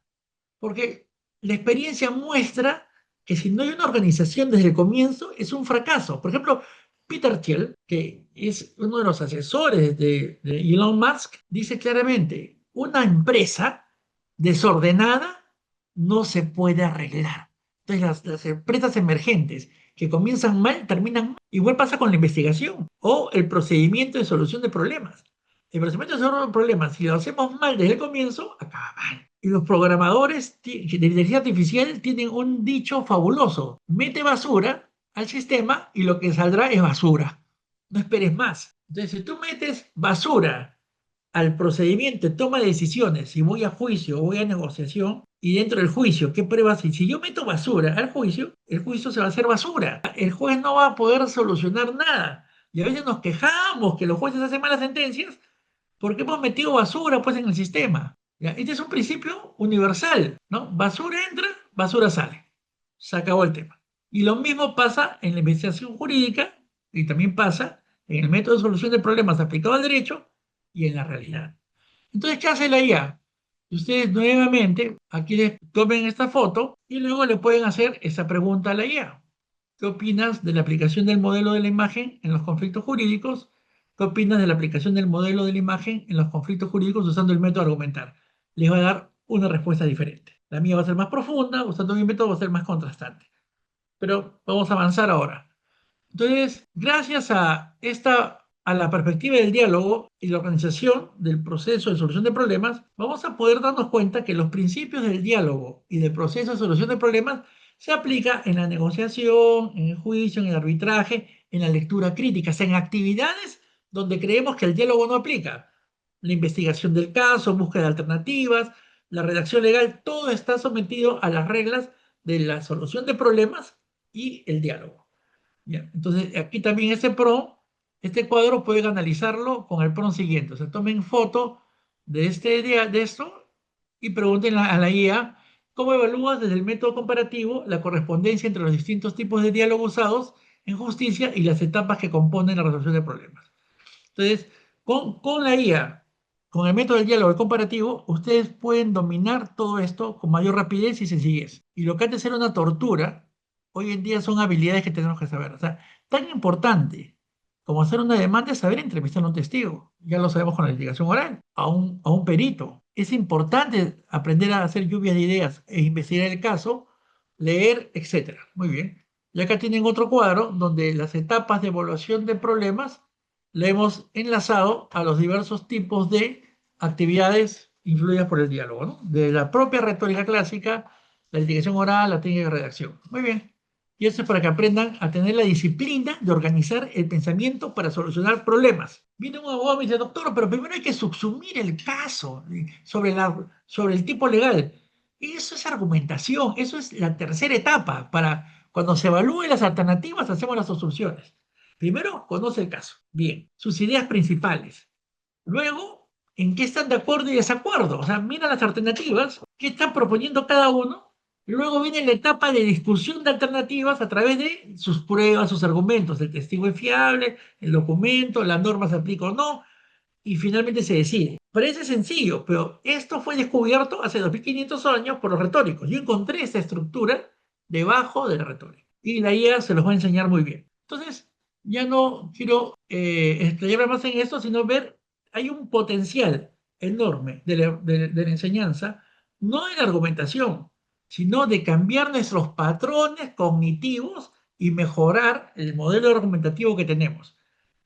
Porque la experiencia muestra que si no hay una organización desde el comienzo, es un fracaso. Por ejemplo, Peter Thiel, que es uno de los asesores de Elon Musk, dice claramente, una empresa desordenada no se puede arreglar. Entonces, las empresas emergentes que comienzan mal, terminan mal. Igual pasa con la investigación o el procedimiento de solución de problemas. El procedimiento de solución de problemas, si lo hacemos mal desde el comienzo, acaba mal. Y los programadores de inteligencia artificial tienen un dicho fabuloso. Mete basura al sistema y lo que saldrá es basura. No esperes más. Entonces, si tú metes basura al procedimiento de toma de decisiones, si voy a juicio o voy a negociación, y dentro del juicio, ¿qué pruebas? Si yo meto basura al juicio, el juicio se va a hacer basura. El juez no va a poder solucionar nada. Y a veces nos quejamos que los jueces hacen malas sentencias porque hemos metido basura pues en el sistema. ¿Ya? Este es un principio universal, ¿no? Basura entra, basura sale. Se acabó el tema. Y lo mismo pasa en la investigación jurídica y también pasa en el método de solución de problemas aplicado al derecho y en la realidad. Entonces, ¿qué hace la IA? Ustedes nuevamente aquí les tomen esta foto y luego le pueden hacer esa pregunta a la IA. ¿Qué opinas de la aplicación del modelo de la imagen en los conflictos jurídicos? ¿Qué opinas de la aplicación del modelo de la imagen en los conflictos jurídicos usando el método argumentar? Les va a dar una respuesta diferente. La mía va a ser más profunda, usando mi método va a ser más contrastante. Pero vamos a avanzar ahora. Entonces, gracias a la perspectiva del diálogo y la organización del proceso de solución de problemas, vamos a poder darnos cuenta que los principios del diálogo y del proceso de solución de problemas se aplica en la negociación, en el juicio, en el arbitraje, en la lectura crítica, o sea, en actividades donde creemos que el diálogo no aplica. La investigación del caso, búsqueda de alternativas, la redacción legal, todo está sometido a las reglas de la solución de problemas y el diálogo. ¿Ya? Entonces, aquí también este cuadro pueden analizarlo con el prompt siguiente. O sea, tomen foto de esto y pregunten a la IA cómo evalúas desde el método comparativo la correspondencia entre los distintos tipos de diálogo usados en justicia y las etapas que componen la resolución de problemas. Entonces, con la IA, con el método del diálogo comparativo, ustedes pueden dominar todo esto con mayor rapidez y sencillez. Y lo que antes era una tortura, hoy en día son habilidades que tenemos que saber. O sea, tan importante como hacer una demanda es saber entrevistar a un testigo. Ya lo sabemos con la investigación oral, a un perito. Es importante aprender a hacer lluvias de ideas e investigar el caso, leer, etcétera. Muy bien. Y acá tienen otro cuadro donde las etapas de evaluación de problemas le hemos enlazado a los diversos tipos de actividades influidas por el diálogo, ¿no? De la propia retórica clásica, la litigación oral, la técnica de redacción. Muy bien. Y eso es para que aprendan a tener la disciplina de organizar el pensamiento para solucionar problemas. Viene un abogado y me dice, doctor, pero primero hay que subsumir el caso sobre el tipo legal. Y eso es argumentación, eso es la tercera etapa. Para cuando se evalúen las alternativas, hacemos las subsunciones. Primero, conoce el caso. Bien, sus ideas principales. Luego, ¿en qué están de acuerdo y desacuerdo? O sea, mira las alternativas, qué están proponiendo cada uno. Y luego viene la etapa de discusión de alternativas a través de sus pruebas, sus argumentos. El testigo es fiable, el documento, la norma se aplica o no, y finalmente se decide. Parece sencillo, pero esto fue descubierto hace 2500 años por los retóricos. Yo encontré esta estructura debajo de la retórica. Y la IA se los va a enseñar muy bien. Entonces, ya no quiero explayarme más en esto, sino ver, hay un potencial enorme de la enseñanza, no de la argumentación, sino de cambiar nuestros patrones cognitivos y mejorar el modelo argumentativo que tenemos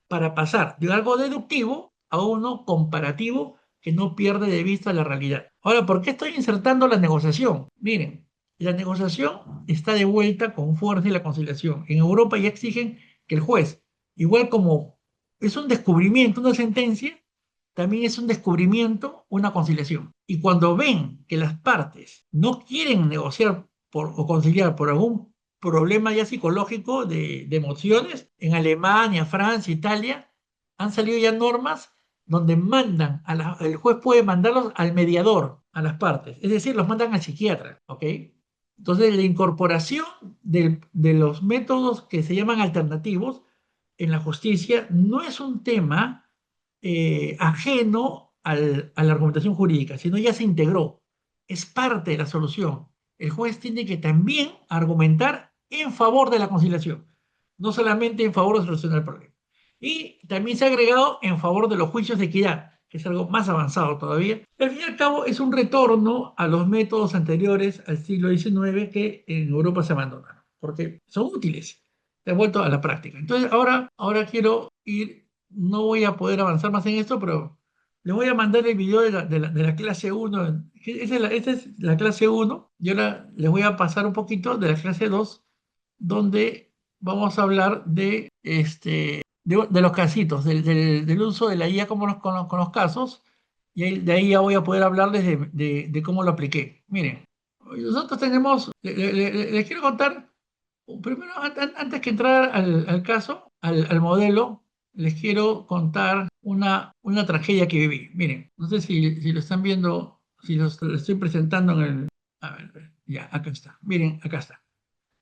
para pasar de algo deductivo a uno comparativo que no pierde de vista la realidad. Ahora, ¿por qué estoy insertando la negociación? Miren, la negociación está de vuelta con fuerza y la conciliación. En Europa ya exigen que el juez, igual como es un descubrimiento, una sentencia, también es un descubrimiento, una conciliación. Y cuando ven que las partes no quieren negociar o conciliar por algún problema ya psicológico de emociones, en Alemania, Francia, Italia, han salido ya normas donde el juez puede mandarlos al mediador, a las partes, es decir, los mandan al psiquiatra, ¿ok? Entonces, la incorporación de los métodos que se llaman alternativos en la justicia no es un tema ajeno a la argumentación jurídica, sino ya se integró, es parte de la solución. El juez tiene que también argumentar en favor de la conciliación, no solamente en favor de solucionar el problema. Y también se ha agregado en favor de los juicios de equidad, que es algo más avanzado todavía. Al fin y al cabo es un retorno a los métodos anteriores al siglo XIX que en Europa se abandonaron, porque son útiles, se han vuelto a la práctica. Entonces ahora quiero ir, no voy a poder avanzar más en esto, pero les voy a mandar el video de la clase 1. Esa es la clase 1. Y ahora les voy a pasar un poquito de la clase 2, donde vamos a hablar de los casitos, del uso de la IA con los casos. Y de ahí ya voy a poder hablarles de cómo lo apliqué. Miren, nosotros tenemos, les quiero contar, primero, antes que entrar al caso, al modelo, les quiero contar una tragedia que viví. Miren, no sé si lo están viendo, si lo estoy presentando en el... A ver, ya, acá está. Miren, acá está.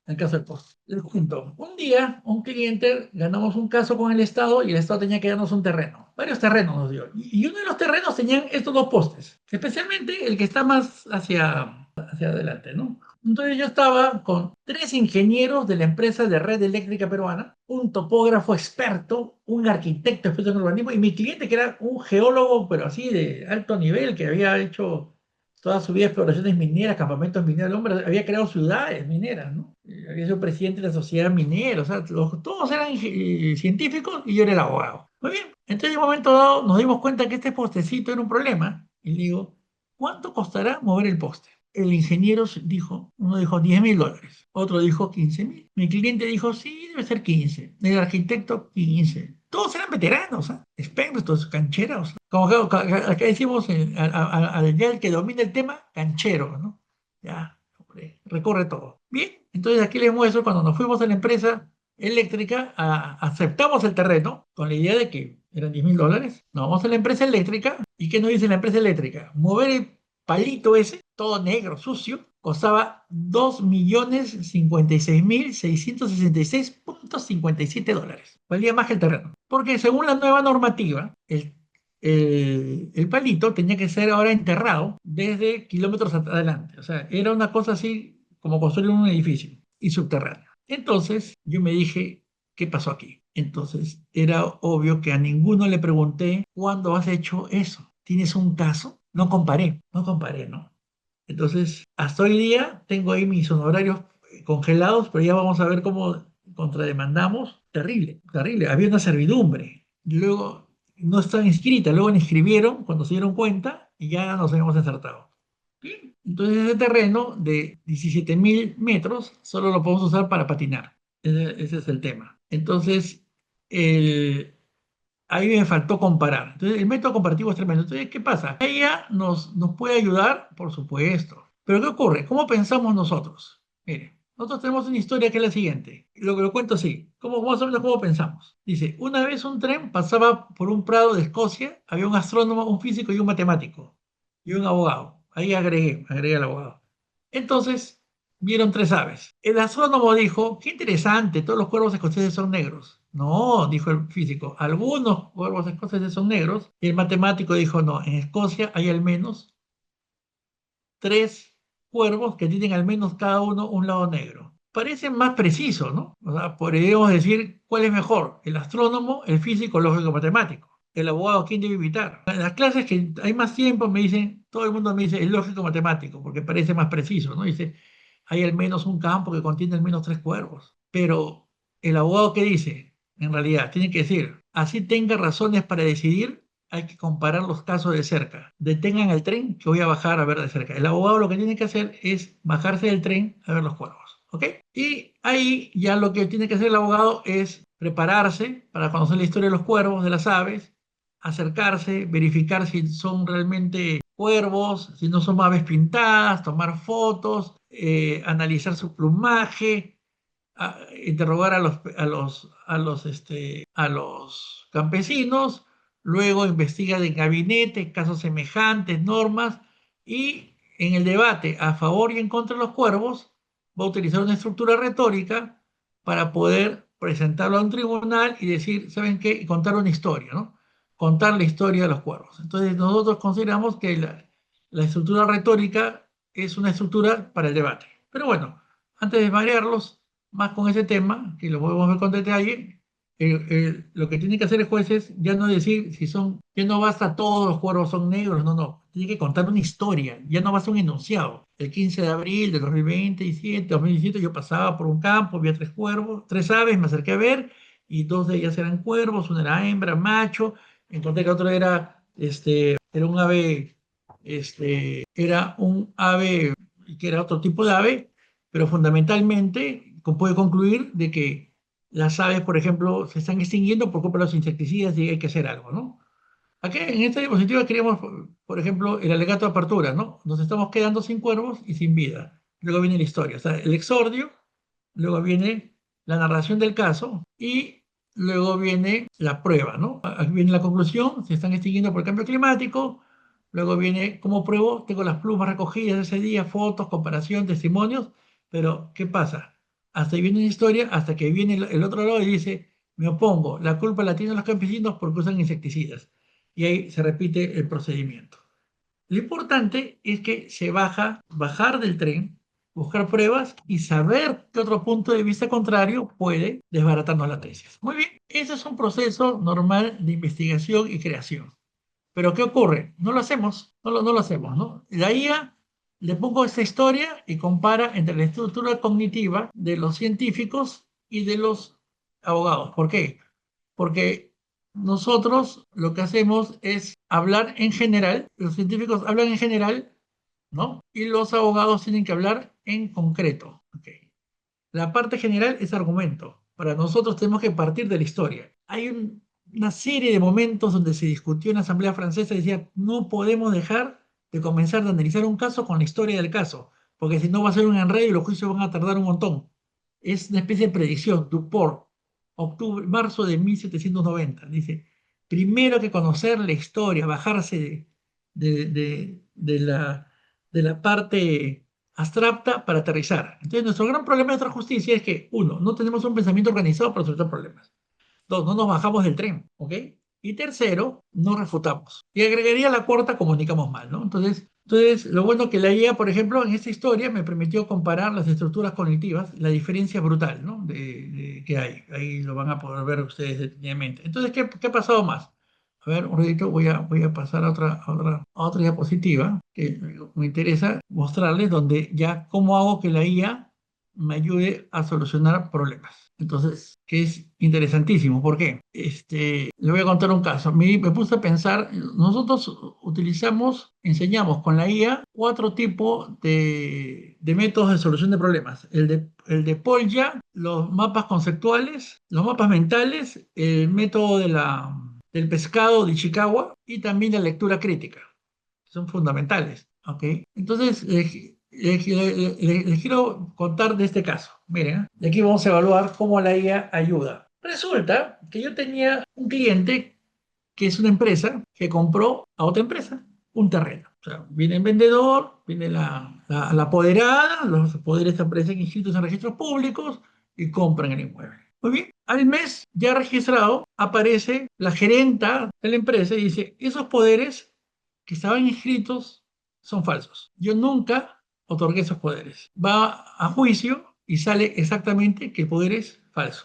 El caso del poste. Les cuento. Un día, un cliente, ganamos un caso con el Estado y el Estado tenía que darnos un terreno. Varios terrenos nos dio. Y uno de los terrenos tenían estos dos postes. Especialmente el que está más hacia adelante, ¿no? Entonces yo estaba con tres ingenieros de la empresa de red eléctrica peruana, un topógrafo experto, un arquitecto experto en urbanismo y mi cliente que era un geólogo, pero así de alto nivel, que había hecho toda su vida exploraciones mineras, campamentos mineros. El hombre había creado ciudades mineras, ¿no? Había sido presidente de la sociedad minera, o sea, todos eran científicos y yo era el abogado. Muy bien, entonces en un momento dado nos dimos cuenta que este postecito era un problema y le digo, ¿cuánto costará mover el poste? El ingeniero dijo, uno dijo $10.000, otro dijo 15.000. Mi cliente dijo, sí, debe ser 15. El arquitecto, 15. Todos eran veteranos, ¿ah? Expertos, cancheros. Como acá decimos, ya el que domina el tema, canchero, ¿no? Ya, hombre, recorre todo. Bien, entonces aquí les muestro, cuando nos fuimos a la empresa eléctrica, aceptamos el terreno con la idea de que eran $10.000. Nos vamos a la empresa eléctrica. ¿Y qué nos dice la empresa eléctrica? Mover el palito ese, todo negro, sucio, costaba $2.056.666.57. Valía más que el terreno. Porque según la nueva normativa, el palito tenía que ser ahora enterrado desde kilómetros adelante. O sea, era una cosa así como construir un edificio y subterráneo. Entonces yo me dije, ¿qué pasó aquí? Entonces era obvio que a ninguno le pregunté, ¿cuándo has hecho eso? ¿Tienes un caso? No comparé, ¿no? Entonces, hasta hoy día tengo ahí mis honorarios congelados, pero ya vamos a ver cómo contrademandamos. Terrible, terrible. Había una servidumbre. Luego no estaba inscrita, luego la inscribieron cuando se dieron cuenta y ya nos habíamos ensartado. Bien. Entonces, ese terreno de 17.000 metros solo lo podemos usar para patinar. Ese es el tema. Entonces, el, ahí me faltó comparar. Entonces, el método comparativo es tremendo. Entonces, ¿qué pasa? Ella nos puede ayudar, por supuesto. Pero ¿qué ocurre? ¿Cómo pensamos nosotros? Mire, nosotros tenemos una historia que es la siguiente. Lo cuento así. Más o menos cómo pensamos. Dice, una vez un tren pasaba por un prado de Escocia, había un astrónomo, un físico y un matemático. Y un abogado. Ahí agregué al abogado. Entonces, vieron tres aves. El astrónomo dijo, qué interesante, todos los cuervos escoceses son negros. No, dijo el físico, algunos cuervos escoceses son negros. Y el matemático dijo, no, en Escocia hay al menos tres cuervos que tienen al menos cada uno un lado negro. Parece más preciso, ¿no? O sea, podríamos decir cuál es mejor, el astrónomo, el físico, el lógico matemático. El abogado, ¿quién debe invitar? En las clases que hay más tiempo me dicen, todo el mundo me dice el lógico matemático, porque parece más preciso, ¿no? Dice, hay al menos un campo que contiene al menos tres cuervos. Pero el abogado, ¿qué dice? En realidad, tiene que decir, así tenga razones para decidir, hay que comparar los casos de cerca. Detengan el tren que voy a bajar a ver de cerca. El abogado lo que tiene que hacer es bajarse del tren a ver los cuervos. ¿Ok? Y ahí ya lo que tiene que hacer el abogado es prepararse para conocer la historia de los cuervos, de las aves, acercarse, verificar si son realmente cuervos, si no son aves pintadas, tomar fotos, analizar su plumaje, interrogar a los campesinos, luego investiga de gabinete casos semejantes, normas, y en el debate a favor y en contra de los cuervos va a utilizar una estructura retórica para poder presentarlo a un tribunal y decir, ¿saben qué? Y contar una historia, ¿no? Contar la historia de los cuervos. Entonces nosotros consideramos que la estructura retórica es una estructura para el debate. Pero bueno, antes de marearlos más con ese tema, que lo podemos ver con detalle, lo que tiene que hacer el juez es ya no decir si son, ya no basta todos los cuervos son negros, no, tiene que contar una historia, ya no basta un enunciado. El 15 de abril de 2017 yo pasaba por un campo, vi a tres cuervos, tres aves, me acerqué a ver, y dos de ellas eran cuervos, una era hembra, macho, encontré que otro era un ave, era un ave, que era otro tipo de ave, pero fundamentalmente puede concluir de que las aves, por ejemplo, se están extinguiendo por culpa de los insecticidas y hay que hacer algo, ¿no? Aquí en esta diapositiva queríamos, por ejemplo, el alegato de apertura, ¿no? Nos estamos quedando sin cuervos y sin vida. Luego viene la historia, o sea, el exordio, luego viene la narración del caso y luego viene la prueba, ¿no? Aquí viene la conclusión, se están extinguiendo por el cambio climático, luego viene, como pruebo, tengo las plumas recogidas de ese día, fotos, comparación, testimonios, pero ¿qué pasa? Hasta ahí viene la historia, hasta que viene el otro lado y dice, me opongo, la culpa la tienen los campesinos porque usan insecticidas. Y ahí se repite el procedimiento. Lo importante es que bajar del tren, buscar pruebas y saber qué otro punto de vista contrario puede desbaratarnos la tesis. Muy bien, ese es un proceso normal de investigación y creación. Pero ¿qué ocurre? No lo hacemos, no lo hacemos, ¿no? La IA le pongo esta historia y compara entre la estructura cognitiva de los científicos y de los abogados. ¿Por qué? Porque nosotros lo que hacemos es hablar en general, los científicos hablan en general, ¿no? Y los abogados tienen que hablar en concreto. ¿Ok? La parte general es argumento. Para nosotros tenemos que partir de la historia. Hay una serie de momentos donde se discutió en la Asamblea Francesa y decía, no podemos dejar de comenzar a analizar un caso con la historia del caso, porque si no va a ser un enredo y los juicios van a tardar un montón. Es una especie de predicción. Duport, octubre, marzo de 1790. Dice, primero que conocer la historia, bajarse de la parte abstracta para aterrizar. Entonces, nuestro gran problema de nuestra justicia es que, uno, no tenemos un pensamiento organizado para resolver problemas. Dos, no nos bajamos del tren, ¿ok? Y tercero, no refutamos. Y agregaría la cuarta, comunicamos mal, ¿no? Entonces, lo bueno que la IA, por ejemplo, en esta historia me permitió comparar las estructuras cognitivas, la diferencia brutal, ¿no? Que hay. Ahí lo van a poder ver ustedes detenidamente. Entonces, ¿qué ha pasado más? A ver, un ratito voy a pasar a otra diapositiva que me interesa mostrarles donde ya cómo hago que la IA me ayude a solucionar problemas. Entonces, que es interesantísimo. ¿Por qué? Le voy a contar un caso. Me puse a pensar, nosotros enseñamos con la IA cuatro tipos de métodos de solución de problemas. El de Polya, los mapas conceptuales, los mapas mentales, el método del pescado de Ishikawa y también la lectura crítica. Son fundamentales. ¿Ok? Entonces, les quiero contar de este caso. Miren, de aquí vamos a evaluar cómo la IA ayuda. Resulta que yo tenía un cliente que es una empresa que compró a otra empresa un terreno. O sea, viene el vendedor, viene la apoderada, los poderes aparecen inscritos en registros públicos y compran el inmueble. Muy bien, al mes ya registrado aparece la gerenta de la empresa y dice, esos poderes que estaban inscritos son falsos. Yo nunca otorgué esos poderes. Va a juicio y sale exactamente que el poder es falso.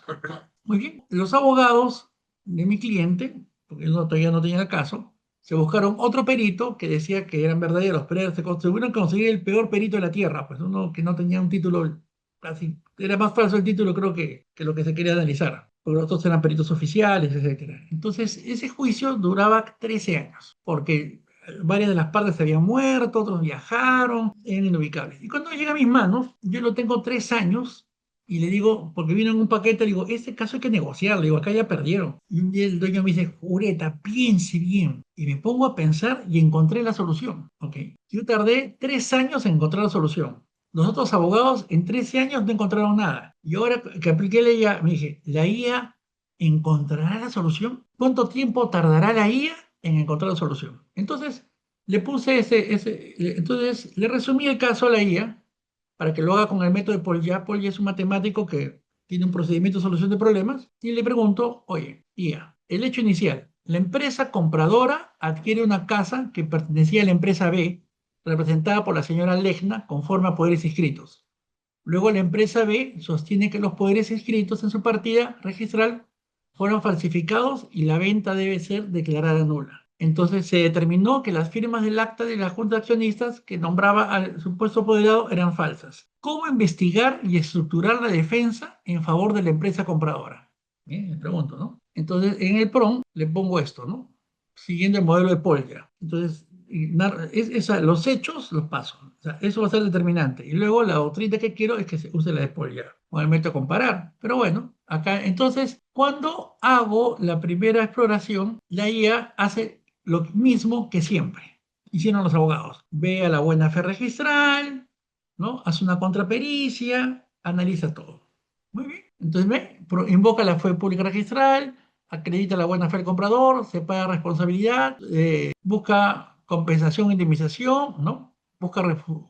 Muy bien. Los abogados de mi cliente, porque él todavía no tenía el caso, se buscaron otro perito que decía que eran verdaderos, pero se tuvieron que conseguir el peor perito de la tierra, pues uno que no tenía un título casi, era más falso el título creo que lo que se quería analizar, porque los otros eran peritos oficiales, etcétera. Entonces, ese juicio duraba 13 años, porque varias de las partes habían muerto, otros viajaron, eran inubicables. Y cuando llega a mis manos, yo lo tengo 3 años y le digo, porque vino en un paquete, le digo, este caso hay que negociarlo, le digo, acá ya perdieron. Y un día el dueño me dice, Jureta, piense bien. Y me pongo a pensar y encontré la solución. ¿Ok? Yo tardé 3 años en encontrar la solución. Los otros abogados en 13 años no encontraron nada. Y ahora que apliqué la IA, me dije, ¿la IA encontrará la solución? ¿Cuánto tiempo tardará la IA en encontrar la solución? Entonces, le puse entonces le resumí el caso a la IA para que lo haga con el método de Polya. Polya es un matemático que tiene un procedimiento de solución de problemas y le pregunto, oye, IA, el hecho inicial, la empresa compradora adquiere una casa que pertenecía a la empresa B, representada por la señora Legna, conforme a poderes inscritos. Luego la empresa B sostiene que los poderes inscritos en su partida registral fueron falsificados y la venta debe ser declarada nula. Entonces se determinó que las firmas del acta de la Junta de Accionistas que nombraba al supuesto apoderado eran falsas. ¿Cómo investigar y estructurar la defensa en favor de la empresa compradora? Bien, me pregunto, ¿no? Entonces en el PROM le pongo esto, ¿no? Siguiendo el modelo de Polya. Entonces, los hechos los paso. O sea, eso va a ser determinante. Y luego la doctrina que quiero es que se use la de Polya. O el método comparar. Pero bueno, acá, entonces, cuando hago la primera exploración, la IA hace lo mismo que siempre hicieron los abogados. Ve a la buena fe registral, ¿no? Hace una contrapericia, analiza todo. Muy bien. Entonces, invoca la fe pública registral, acredita la buena fe del comprador, separa responsabilidad, busca compensación e indemnización, ¿no? Busca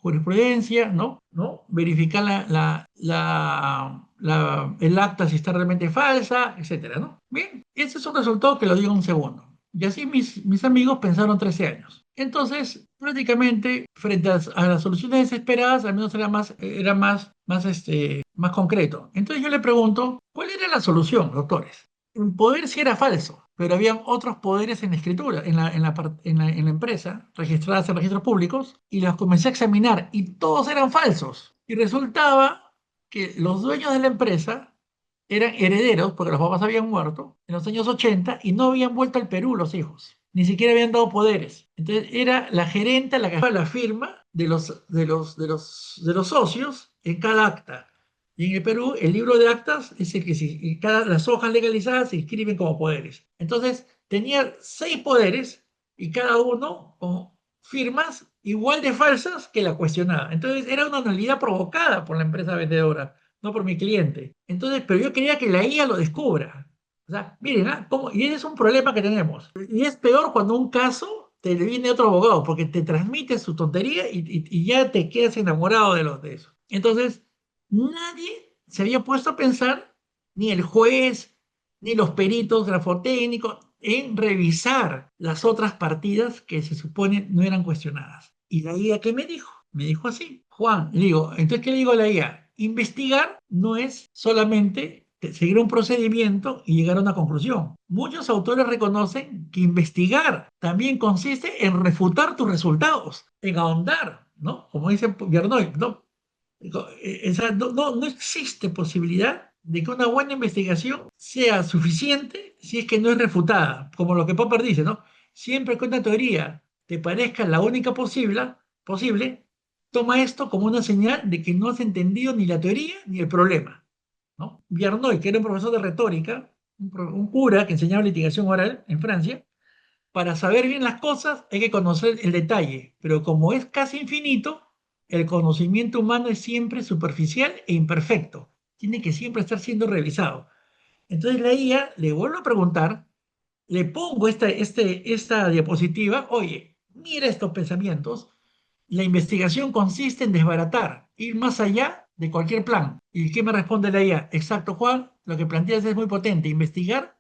jurisprudencia, ¿no? ¿No? Verificar el acta si está realmente falsa, etcétera, ¿no? Bien, ese es un resultado que lo digo en un segundo. Y así mis amigos pensaron 13 años. Entonces, prácticamente, frente a las soluciones desesperadas, al menos era más concreto. Entonces yo le pregunto, ¿cuál era la solución, doctores? un poder sí era falso, pero habían otros poderes en la escritura, en la empresa, registradas en registros públicos, y los comencé a examinar, y todos eran falsos. Y resultaba que los dueños de la empresa eran herederos, porque los papás habían muerto en los años 80 y no habían vuelto al Perú los hijos, ni siquiera habían dado poderes. Entonces era la gerente la que hacía la firma de los socios en cada acta. Y en el Perú, el libro de actas es el que las hojas legalizadas se inscriben como poderes. Entonces, tenía 6 poderes y cada uno con firmas igual de falsas que la cuestionada. Entonces, era una nulidad provocada por la empresa vendedora, no por mi cliente. Entonces, pero yo quería que la IA lo descubra. O sea, miren, y ese es un problema que tenemos. Y es peor cuando un caso te viene otro abogado, porque te transmite su tontería y ya te quedas enamorado de eso. Entonces, nadie se había puesto a pensar, ni el juez, ni los peritos grafotécnicos, en revisar las otras partidas que se supone no eran cuestionadas. ¿Y la IA qué me dijo? Me dijo así, Juan, le digo, entonces, ¿qué le digo a la IA? Investigar no es solamente seguir un procedimiento y llegar a una conclusión. Muchos autores reconocen que investigar también consiste en refutar tus resultados, en ahondar, ¿no? Como dice Bernard, ¿no? O sea, no existe posibilidad de que una buena investigación sea suficiente si es que no es refutada, como lo que Popper dice, ¿no? Siempre que una teoría te parezca la única posible, toma esto como una señal de que no has entendido ni la teoría ni el problema, ¿no? Viernoy, que era un profesor de retórica, un cura que enseñaba litigación oral en Francia, para saber bien las cosas hay que conocer el detalle, pero como es casi infinito, el conocimiento humano es siempre superficial e imperfecto. Tiene que siempre estar siendo revisado. Entonces la IA le vuelvo a preguntar, le pongo esta diapositiva, oye, mira estos pensamientos. La investigación consiste en desbaratar, ir más allá de cualquier plan. ¿Y qué me responde la IA? Exacto, Juan, lo que planteas es muy potente. Investigar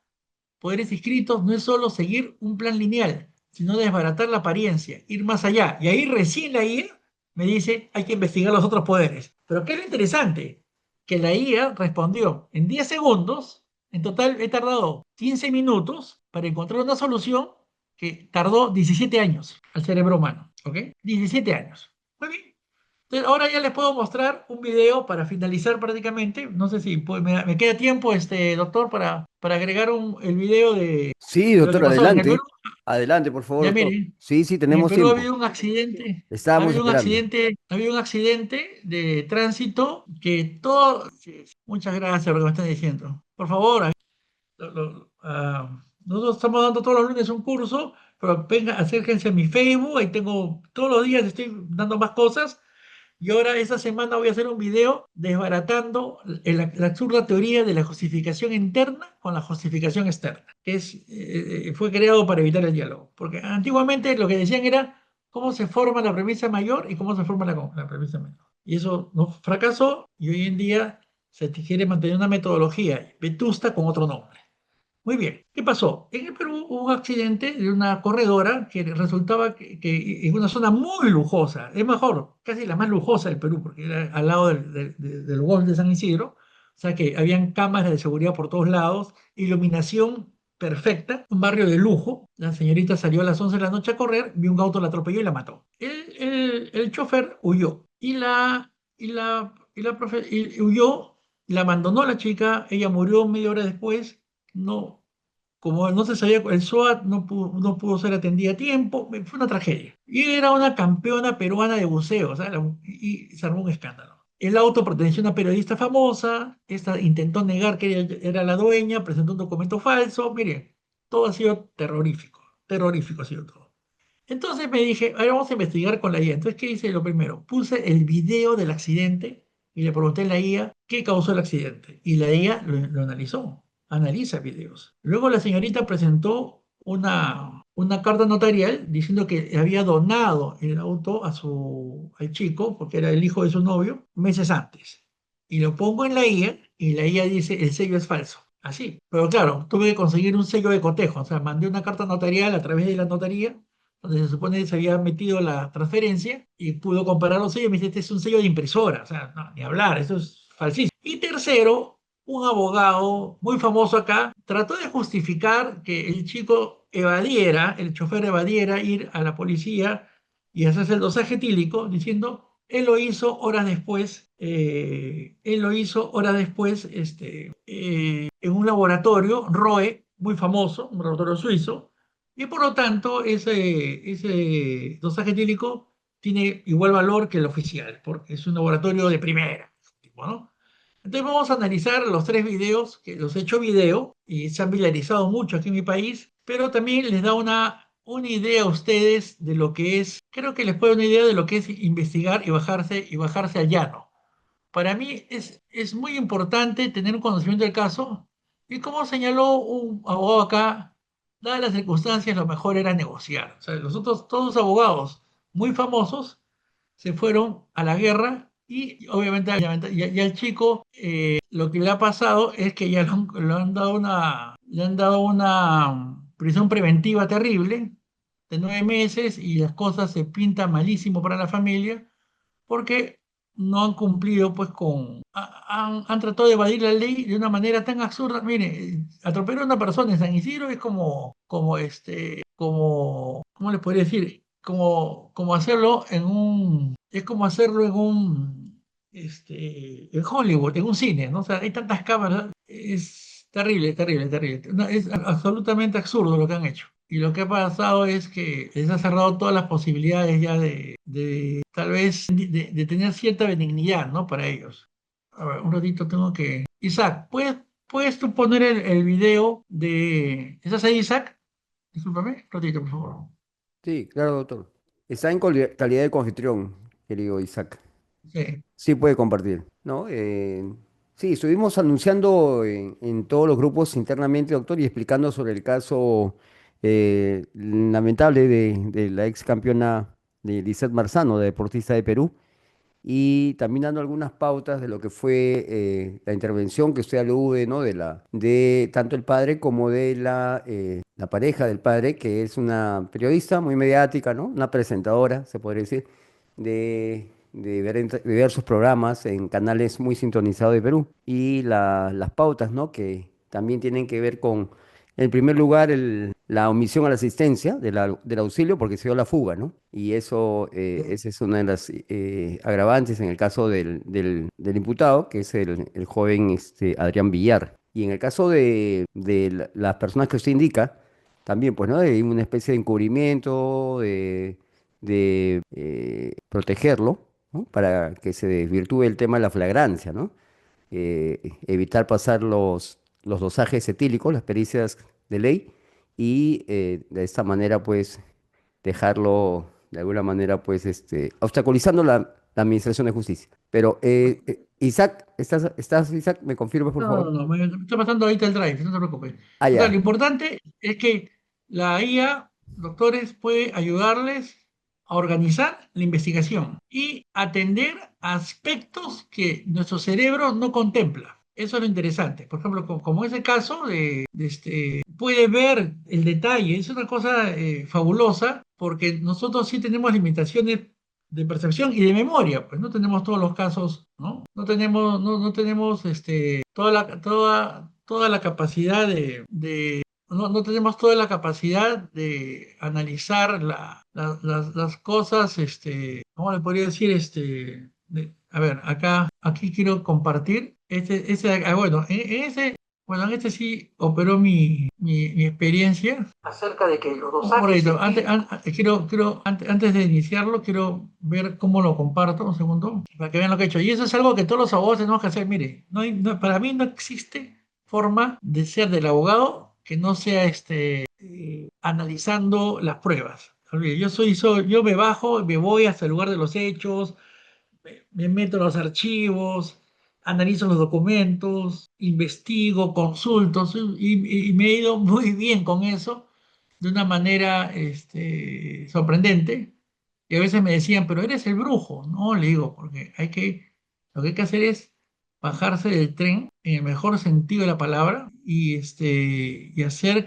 poderes inscritos no es solo seguir un plan lineal, sino desbaratar la apariencia, ir más allá. Y ahí recién la IA me dice, hay que investigar los otros poderes. Pero ¿qué es lo interesante? Que la IA respondió en 10 segundos, en total he tardado 15 minutos para encontrar una solución que tardó 17 años al cerebro humano. ¿Ok? 17 años. Muy bien. Entonces, ahora ya les puedo mostrar un video para finalizar prácticamente. No sé si me queda tiempo, doctor, para agregar el video Sí, de lo que doctor, pasó en el Perú. adelante. Adelante, por favor, Ya doctor. miren, Sí, sí, en el tenemos Perú ha tiempo. habido un accidente, ha Estábamos habido un esperando. accidente, ha habido un accidente de tránsito que todo. Sí, sí. Muchas gracias por lo que me están diciendo. Por favor, nosotros estamos dando todos los lunes un curso, pero venga, acérquense a mi Facebook, ahí tengo, todos los días estoy dando más cosas. Y ahora esta semana voy a hacer un video desbaratando la absurda teoría de la justificación interna con la justificación externa, que fue creado para evitar el diálogo. Porque antiguamente lo que decían era cómo se forma la premisa mayor y cómo se forma la premisa menor. Y eso no fracasó y hoy en día se quiere mantener una metodología vetusta con otro nombre. Muy bien, ¿qué pasó? En el Perú hubo un accidente de una corredora que resultaba que en una zona muy lujosa, es mejor, casi la más lujosa del Perú, porque era al lado del Golf de San Isidro, o sea que habían cámaras de seguridad por todos lados, iluminación perfecta, un barrio de lujo. La señorita salió a las 11 de la noche a correr, vio un auto, la atropelló y la mató. El chofer huyó y huyó, la abandonó la chica, ella murió media hora después. No, como no se sabía, el SWAT no pudo ser atendida a tiempo, fue una tragedia. Y era una campeona peruana de buceo, o sea, y se armó un escándalo. El auto perteneció a una periodista famosa, esta intentó negar que ella era la dueña, presentó un documento falso, mire, todo ha sido terrorífico ha sido todo. Entonces me dije, a ver, vamos a investigar con la IA. Entonces, ¿qué hice? Lo primero, puse el video del accidente y le pregunté a la IA qué causó el accidente. Y la IA lo analizó, analiza videos. Luego la señorita presentó una carta notarial diciendo que había donado el auto al chico, porque era el hijo de su novio, meses antes. Y lo pongo en la IA y la IA dice, el sello es falso. Así. Pero claro, tuve que conseguir un sello de cotejo. O sea, mandé una carta notarial a través de la notaría donde se supone que se había metido la transferencia y pudo comparar los sellos. Me dice, este es un sello de impresora, o sea, no, ni hablar, eso es falsísimo. Y tercero, un abogado muy famoso acá trató de justificar que el chico evadiera, el chofer evadiera ir a la policía y hacerse el dosaje etílico, diciendo, él lo hizo horas después, en un laboratorio, ROE, muy famoso, un laboratorio suizo, y por lo tanto ese dosaje etílico tiene igual valor que el oficial, porque es un laboratorio de primera, tipo, ¿no? Entonces vamos a analizar los tres videos, que los he hecho video y se han viralizado mucho aquí en mi país, pero también les da una idea a ustedes de lo que es, creo que les puede dar una idea de lo que es investigar y bajarse al llano. Para mí es muy importante tener un conocimiento del caso y como señaló un abogado acá, dadas las circunstancias, lo mejor era negociar. O sea, los otros, todos los abogados muy famosos se fueron a la guerra y obviamente ya el chico lo que le ha pasado es que ya le han dado una prisión preventiva terrible de 9 meses y las cosas se pintan malísimo para la familia porque no han cumplido pues han tratado de evadir la ley de una manera tan absurda. Mire, atropellar a una persona en San Isidro es ¿cómo les podría decir? Como hacerlo es como hacerlo en Hollywood, en un cine, ¿no? O sea, hay tantas cámaras, es terrible, terrible, terrible. No, es absolutamente absurdo lo que han hecho. Y lo que ha pasado es que les ha cerrado todas las posibilidades ya de tal vez de tener cierta benignidad, ¿no? Para ellos. A ver, un ratito tengo que... Isaac, ¿puedes tú poner el video de... ¿Estás ahí, Isaac? Discúlpame, un ratito, por favor. Sí, claro, doctor. Está en calidad de confitrión, querido Isaac. Sí. Sí puede compartir, ¿no? Sí, estuvimos anunciando en todos los grupos internamente, doctor, y explicando sobre el caso lamentable de la ex campeona de Lizeth Marzano, de deportista de Perú, y también dando algunas pautas de lo que fue la intervención que usted alude, ¿no? De tanto el padre como de la pareja del padre, que es una periodista muy mediática, ¿no? Una presentadora, se podría decir, de diversos programas en canales muy sintonizados de Perú. Y las pautas, ¿no? Que también tienen que ver con, en primer lugar, la omisión a la asistencia del auxilio porque se dio la fuga, ¿no? Y eso, esa es una de las agravantes en el caso del imputado, que es el joven Adrián Villar. Y en el caso de las personas que usted indica, también, pues, ¿no? Hay una especie de encubrimiento, de protegerlo, ¿no? Para que se desvirtúe el tema de la flagrancia, ¿no? Evitar pasar los dosajes etílicos, las pericias de ley, y de esta manera, pues, dejarlo de alguna manera, pues, obstaculizando la administración de justicia. Pero, Isaac, Isaac? ¿Me confirmas, por No, favor? no, no, me está pasando ahorita el drive, no te preocupes. Ah, O sea, lo ya. importante es que la IA, doctores, puede ayudarles a organizar la investigación y atender aspectos que nuestro cerebro no contempla. Eso es lo interesante. Por ejemplo, como ese caso puede ver el detalle. Es una cosa fabulosa porque nosotros sí tenemos limitaciones de percepción y de memoria, pues no tenemos todos los casos, ¿no? No tenemos toda la capacidad no tenemos toda la capacidad de analizar las cosas, ¿cómo le podría decir? A ver, aquí quiero compartir, bueno, bueno, en este sí operó mi experiencia. Acerca de que los dosajes... Un momentito, antes de iniciarlo, quiero ver cómo lo comparto, un segundo, para que vean lo que he hecho. Y eso es algo que todos los abogados tenemos que hacer. Mire, para mí no existe forma de ser del abogado que no sea analizando las pruebas. Olvide, yo me bajo, me voy hasta el lugar de los hechos, me meto en los archivos, analizo los documentos, investigo, consulto, y me he ido muy bien con eso, de una manera sorprendente. Y a veces me decían, pero eres el brujo. No, le digo, porque lo que hay que hacer es bajarse del tren en el mejor sentido de la palabra y hacer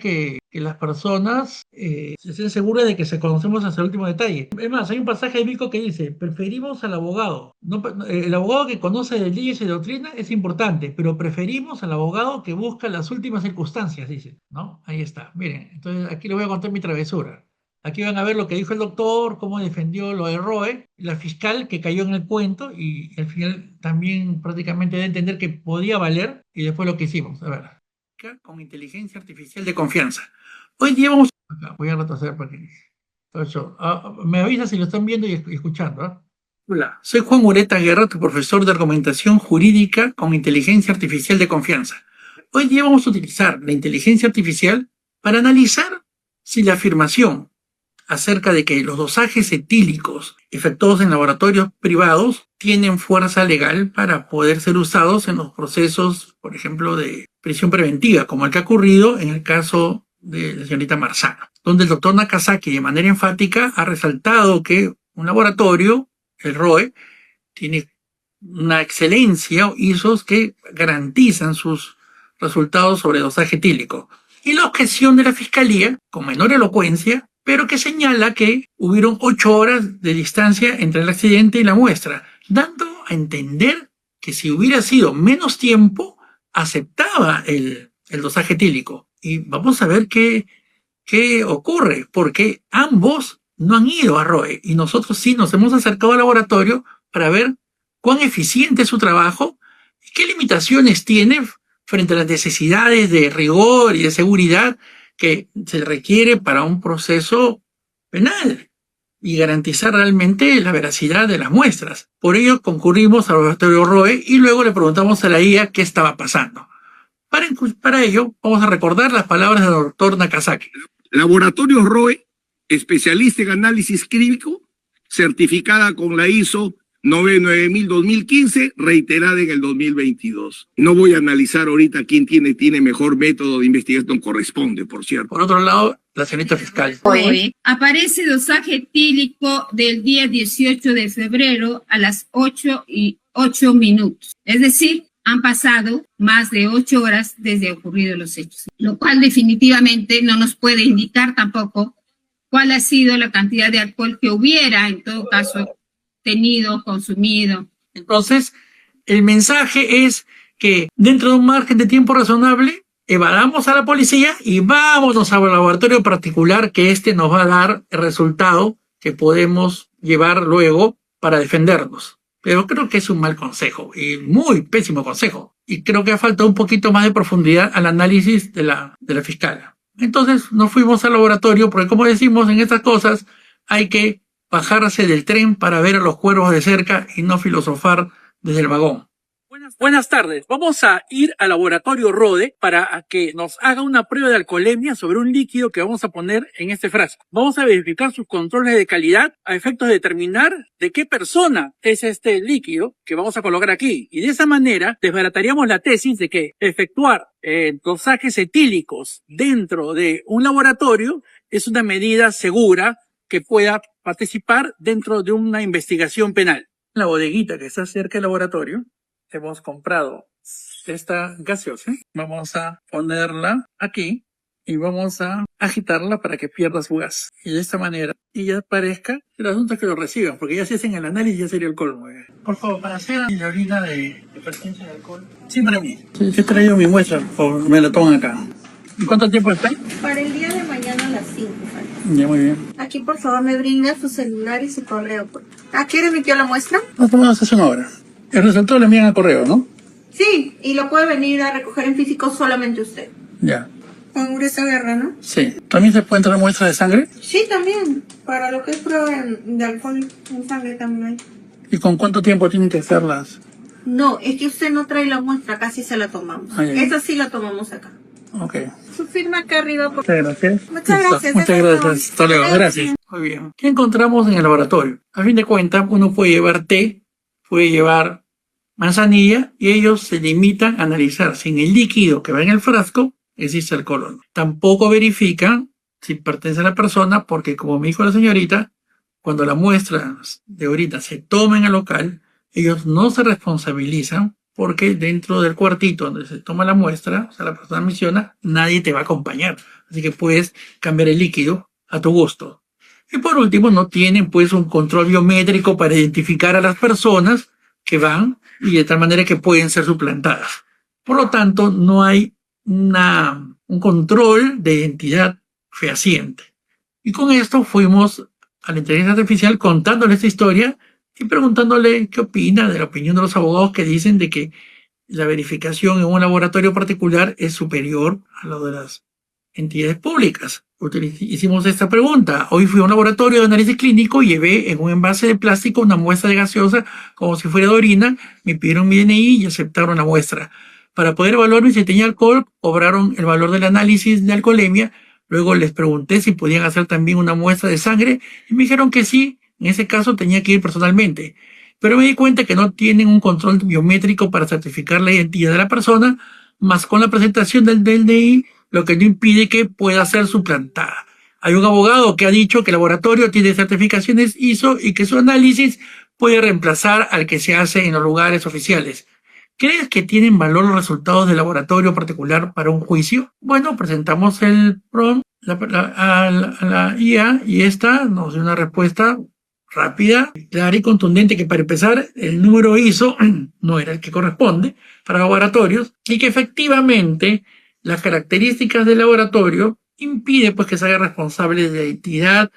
que las personas se estén seguras de que se conocemos hasta el último detalle. Es más, hay un pasaje bíblico que dice, preferimos al abogado. El abogado que conoce de leyes y doctrina es importante, pero preferimos al abogado que busca las últimas circunstancias, dice, ¿no? Ahí está. Miren, entonces aquí les voy a contar mi travesura. Aquí van a ver lo que dijo el doctor, cómo defendió lo de Roe, la fiscal que cayó en el cuento y al final también prácticamente de entender que podía valer y después lo que hicimos. A ver. Con inteligencia artificial de confianza. Hoy día vamos... Acá, voy a retroceder para que... me avisa si lo están viendo y escuchando. ¿Eh? Hola, soy Juan Ureta Guerra, tu profesor de argumentación jurídica con inteligencia artificial de confianza. Hoy día vamos a utilizar la inteligencia artificial para analizar si la afirmación acerca de que los dosajes etílicos efectuados en laboratorios privados tienen fuerza legal para poder ser usados en los procesos, por ejemplo, de prisión preventiva, como el que ha ocurrido en el caso de la señorita Marzano, donde el doctor Nakazaki de manera enfática ha resaltado que un laboratorio, el ROE, tiene una excelencia, ISOs que garantizan sus resultados sobre dosaje etílico. Y la objeción de la Fiscalía, con menor elocuencia, pero que señala que hubieron 8 horas de distancia entre el accidente y la muestra, dando a entender que si hubiera sido menos tiempo, aceptaba el dosaje etílico. Y vamos a ver qué ocurre, porque ambos no han ido a ROE y nosotros sí nos hemos acercado al laboratorio para ver cuán eficiente es su trabajo y qué limitaciones tiene frente a las necesidades de rigor y de seguridad que se requiere para un proceso penal y garantizar realmente la veracidad de las muestras. Por ello concurrimos al laboratorio ROE y luego le preguntamos a la IA qué estaba pasando. Para ello vamos a recordar las palabras del doctor Nakazaki. Laboratorio ROE, especialista en análisis clínico, certificada con la ISO 99000-2015, reiterada en el 2022. No voy a analizar ahorita quién tiene mejor método de investigación, corresponde, por cierto. Por otro lado, la señorita fiscal. Hoy aparece dosaje etílico del día 18 de febrero a las 8:08. Es decir, han pasado más de 8 horas desde ocurridos los hechos, lo cual definitivamente no nos puede indicar tampoco cuál ha sido la cantidad de alcohol que hubiera, en todo caso, tenido, consumido. Entonces, el mensaje es que dentro de un margen de tiempo razonable, evadamos a la policía y vámonos al laboratorio particular que nos va a dar el resultado que podemos llevar luego para defendernos. Pero creo que es un mal consejo y muy pésimo consejo. Y creo que ha faltado un poquito más de profundidad al análisis de la fiscal. Entonces nos fuimos al laboratorio porque, como decimos en estas cosas, hay que bajarse del tren para ver a los cuervos de cerca y no filosofar desde el vagón. Buenas tardes. Vamos a ir al laboratorio RODE para que nos haga una prueba de alcoholemia sobre un líquido que vamos a poner en este frasco. Vamos a verificar sus controles de calidad a efectos de determinar de qué persona es este líquido que vamos a colocar aquí. Y de esa manera desbarataríamos la tesis de que efectuar dosajes etílicos dentro de un laboratorio es una medida segura que pueda participar dentro de una investigación penal. La bodeguita que está cerca del laboratorio, hemos comprado esta gaseosa. Vamos a ponerla aquí y vamos a agitarla para que pierda su gas. Y de esta manera, y ya parezca, el asunto es que lo reciban, porque ya si hacen el análisis ya sería el colmo. Por favor, para hacer la orina de presencia de alcohol, sí, para mí. Sí, he traído mi muestra, por me la toman acá. ¿Y cuánto tiempo está? Para el día de mañana a las 5. Ya, muy bien. Aquí, por favor, me brinda su celular y su correo. ¿A qué remitió la muestra? Nos tomamos hace una hora. El resultado lo envían a correo, ¿no? Sí, y lo puede venir a recoger en físico solamente usted. Ya. Con Uresa Guerra, ¿no? Sí. ¿También se puede entrar muestra de sangre? Sí, también. Para lo que es prueba de alcohol en sangre también hay. ¿Y con cuánto tiempo tienen que hacerlas? No, es que usted no trae la muestra, casi se la tomamos. Esa sí la tomamos acá. Ok. Su firma acá arriba. Muchas gracias. Muchas gracias. Muchas gracias. Hasta luego. Gracias. Muy bien. ¿Qué encontramos en el laboratorio? A fin de cuentas, uno puede llevar té, puede llevar manzanilla y ellos se limitan a analizar si en el líquido que va en el frasco existe alcohol o no. Tampoco verifican si pertenece a la persona porque, como me dijo la señorita, cuando la muestra de orina se toma en el local, ellos no se responsabilizan porque dentro del cuartito donde se toma la muestra, o sea, la persona menciona, nadie te va a acompañar. Así que puedes cambiar el líquido a tu gusto. Y por último, no tienen pues un control biométrico para identificar a las personas que van y de tal manera que pueden ser suplantadas. Por lo tanto, no hay un control de identidad fehaciente. Y con esto fuimos a la inteligencia artificial contándole esta historia y preguntándole qué opina de la opinión de los abogados que dicen de que la verificación en un laboratorio particular es superior a lo de las entidades públicas. Hicimos esta pregunta. Hoy fui a un laboratorio de análisis clínico y llevé en un envase de plástico una muestra de gaseosa como si fuera de orina, me pidieron mi DNI y aceptaron la muestra. Para poder evaluar si tenía alcohol, cobraron el valor del análisis de alcoholemia. Luego les pregunté si podían hacer también una muestra de sangre y me dijeron que sí, en ese caso tenía que ir personalmente. Pero me di cuenta que no tienen un control biométrico para certificar la identidad de la persona, más con la presentación del DNI, lo que no impide que pueda ser suplantada. Hay un abogado que ha dicho que el laboratorio tiene certificaciones ISO y que su análisis puede reemplazar al que se hace en los lugares oficiales. ¿Crees que tienen valor los resultados del laboratorio particular para un juicio? Bueno, presentamos el prompt a la IA y esta nos dio una respuesta rápida, clara y contundente que para empezar el número ISO no era el que corresponde para laboratorios y que efectivamente las características del laboratorio impiden pues que se haga responsable de la identidad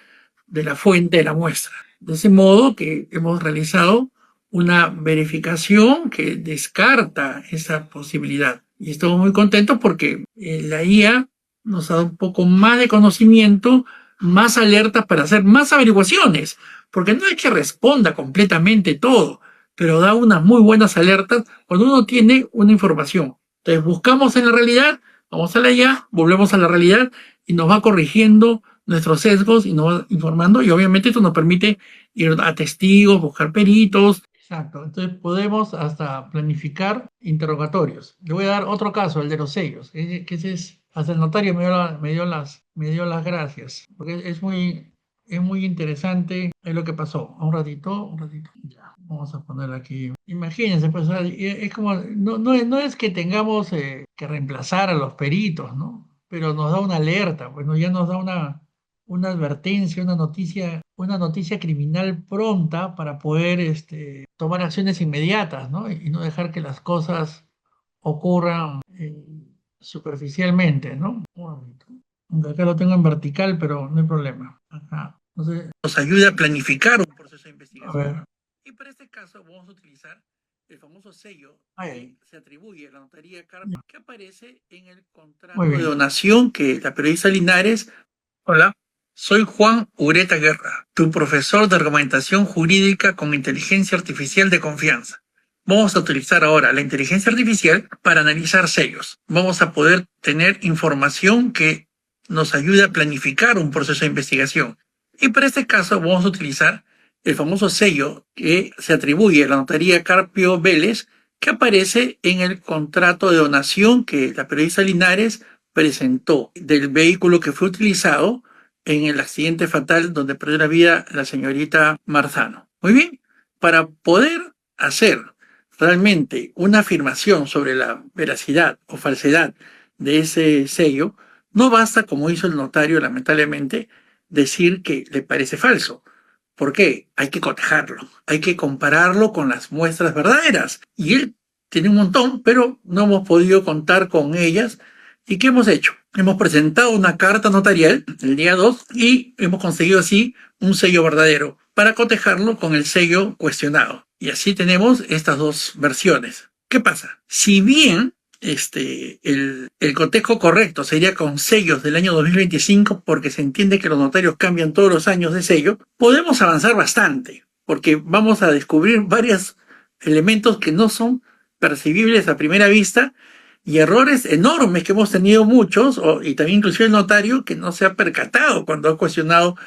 de la fuente de la muestra. De ese modo que hemos realizado una verificación que descarta esa posibilidad. Y estamos muy contentos porque la IA nos ha dado un poco más de conocimiento, más alertas para hacer más averiguaciones, porque no es que responda completamente todo, pero da unas muy buenas alertas cuando uno tiene una información. Entonces buscamos en la realidad, vamos a la IA, volvemos a la realidad y nos va corrigiendo nuestros sesgos y nos va informando y obviamente esto nos permite ir a testigos, buscar peritos. Exacto, entonces podemos hasta planificar interrogatorios. Le voy a dar otro caso, el de los sellos, que ese es, hasta el notario me dio las gracias, porque es muy interesante lo que pasó. Un ratito, ya, vamos a poner aquí. Imagínense, pues, es como, no es que tengamos que reemplazar a los peritos, ¿no? Pero nos da una alerta, pues, ¿no? Ya nos da una advertencia, una noticia criminal pronta para poder tomar acciones inmediatas, ¿no? Y no dejar que las cosas ocurran superficialmente, ¿no? Un momento. Acá lo tengo en vertical, pero no hay problema. Ajá. Entonces, nos ayuda a planificar un proceso de investigación. A ver. Y para este caso vamos a utilizar el famoso sello que se atribuye a la notaría Carpio, que aparece en el contrato de donación que la periodista Linares. Hola. Soy Juan Ureta Guerra, tu profesor de argumentación jurídica con inteligencia artificial de confianza. Vamos a utilizar ahora la inteligencia artificial para analizar sellos. Vamos a poder tener información que nos ayude a planificar un proceso de investigación. Y para este caso vamos a utilizar el famoso sello que se atribuye a la notaría Carpio Vélez, que aparece en el contrato de donación que la periodista Linares presentó del vehículo que fue utilizado en el accidente fatal donde perdió la vida la señorita Marzano. Muy bien, para poder hacer realmente una afirmación sobre la veracidad o falsedad de ese sello, no basta, como hizo el notario lamentablemente, decir que le parece falso. ¿Por qué? Hay que cotejarlo, hay que compararlo con las muestras verdaderas. Y él tiene un montón, pero no hemos podido contar con ellas. ¿Y qué hemos hecho? Hemos presentado una carta notarial el día 2 y hemos conseguido así un sello verdadero para cotejarlo con el sello cuestionado. Y así tenemos estas dos versiones. ¿Qué pasa? Si bien el cotejo correcto sería con sellos del año 2025, porque se entiende que los notarios cambian todos los años de sello, podemos avanzar bastante, porque vamos a descubrir varios elementos que no son percibibles a primera vista y errores enormes que hemos tenido muchos, y también inclusive el notario que no se ha percatado cuando ha cuestionado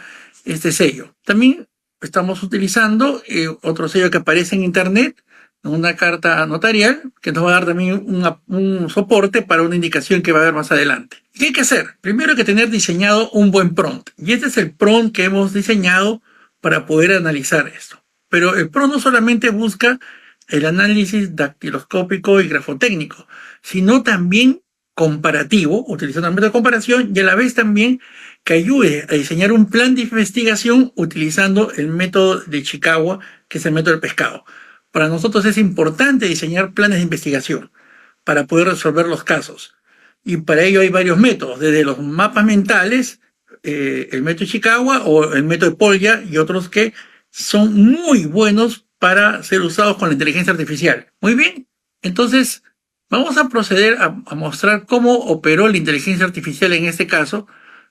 este sello. También estamos utilizando otro sello que aparece en internet, una carta notarial, que nos va a dar también un soporte para una indicación que va a haber más adelante. ¿Qué hay que hacer? Primero hay que tener diseñado un buen prompt. Y este es el prompt que hemos diseñado para poder analizar esto. Pero el prompt no solamente busca el análisis dactiloscópico y grafotécnico, sino también comparativo, utilizando el método de comparación, y a la vez también que ayude a diseñar un plan de investigación utilizando el método de Chicagua, que es el método del pescado. Para nosotros es importante diseñar planes de investigación para poder resolver los casos. Y para ello hay varios métodos, desde los mapas mentales, el método de Chicagua o el método de Polya y otros que son muy buenos para ser usados con la inteligencia artificial. Muy bien, entonces vamos a proceder a mostrar cómo operó la inteligencia artificial en este caso.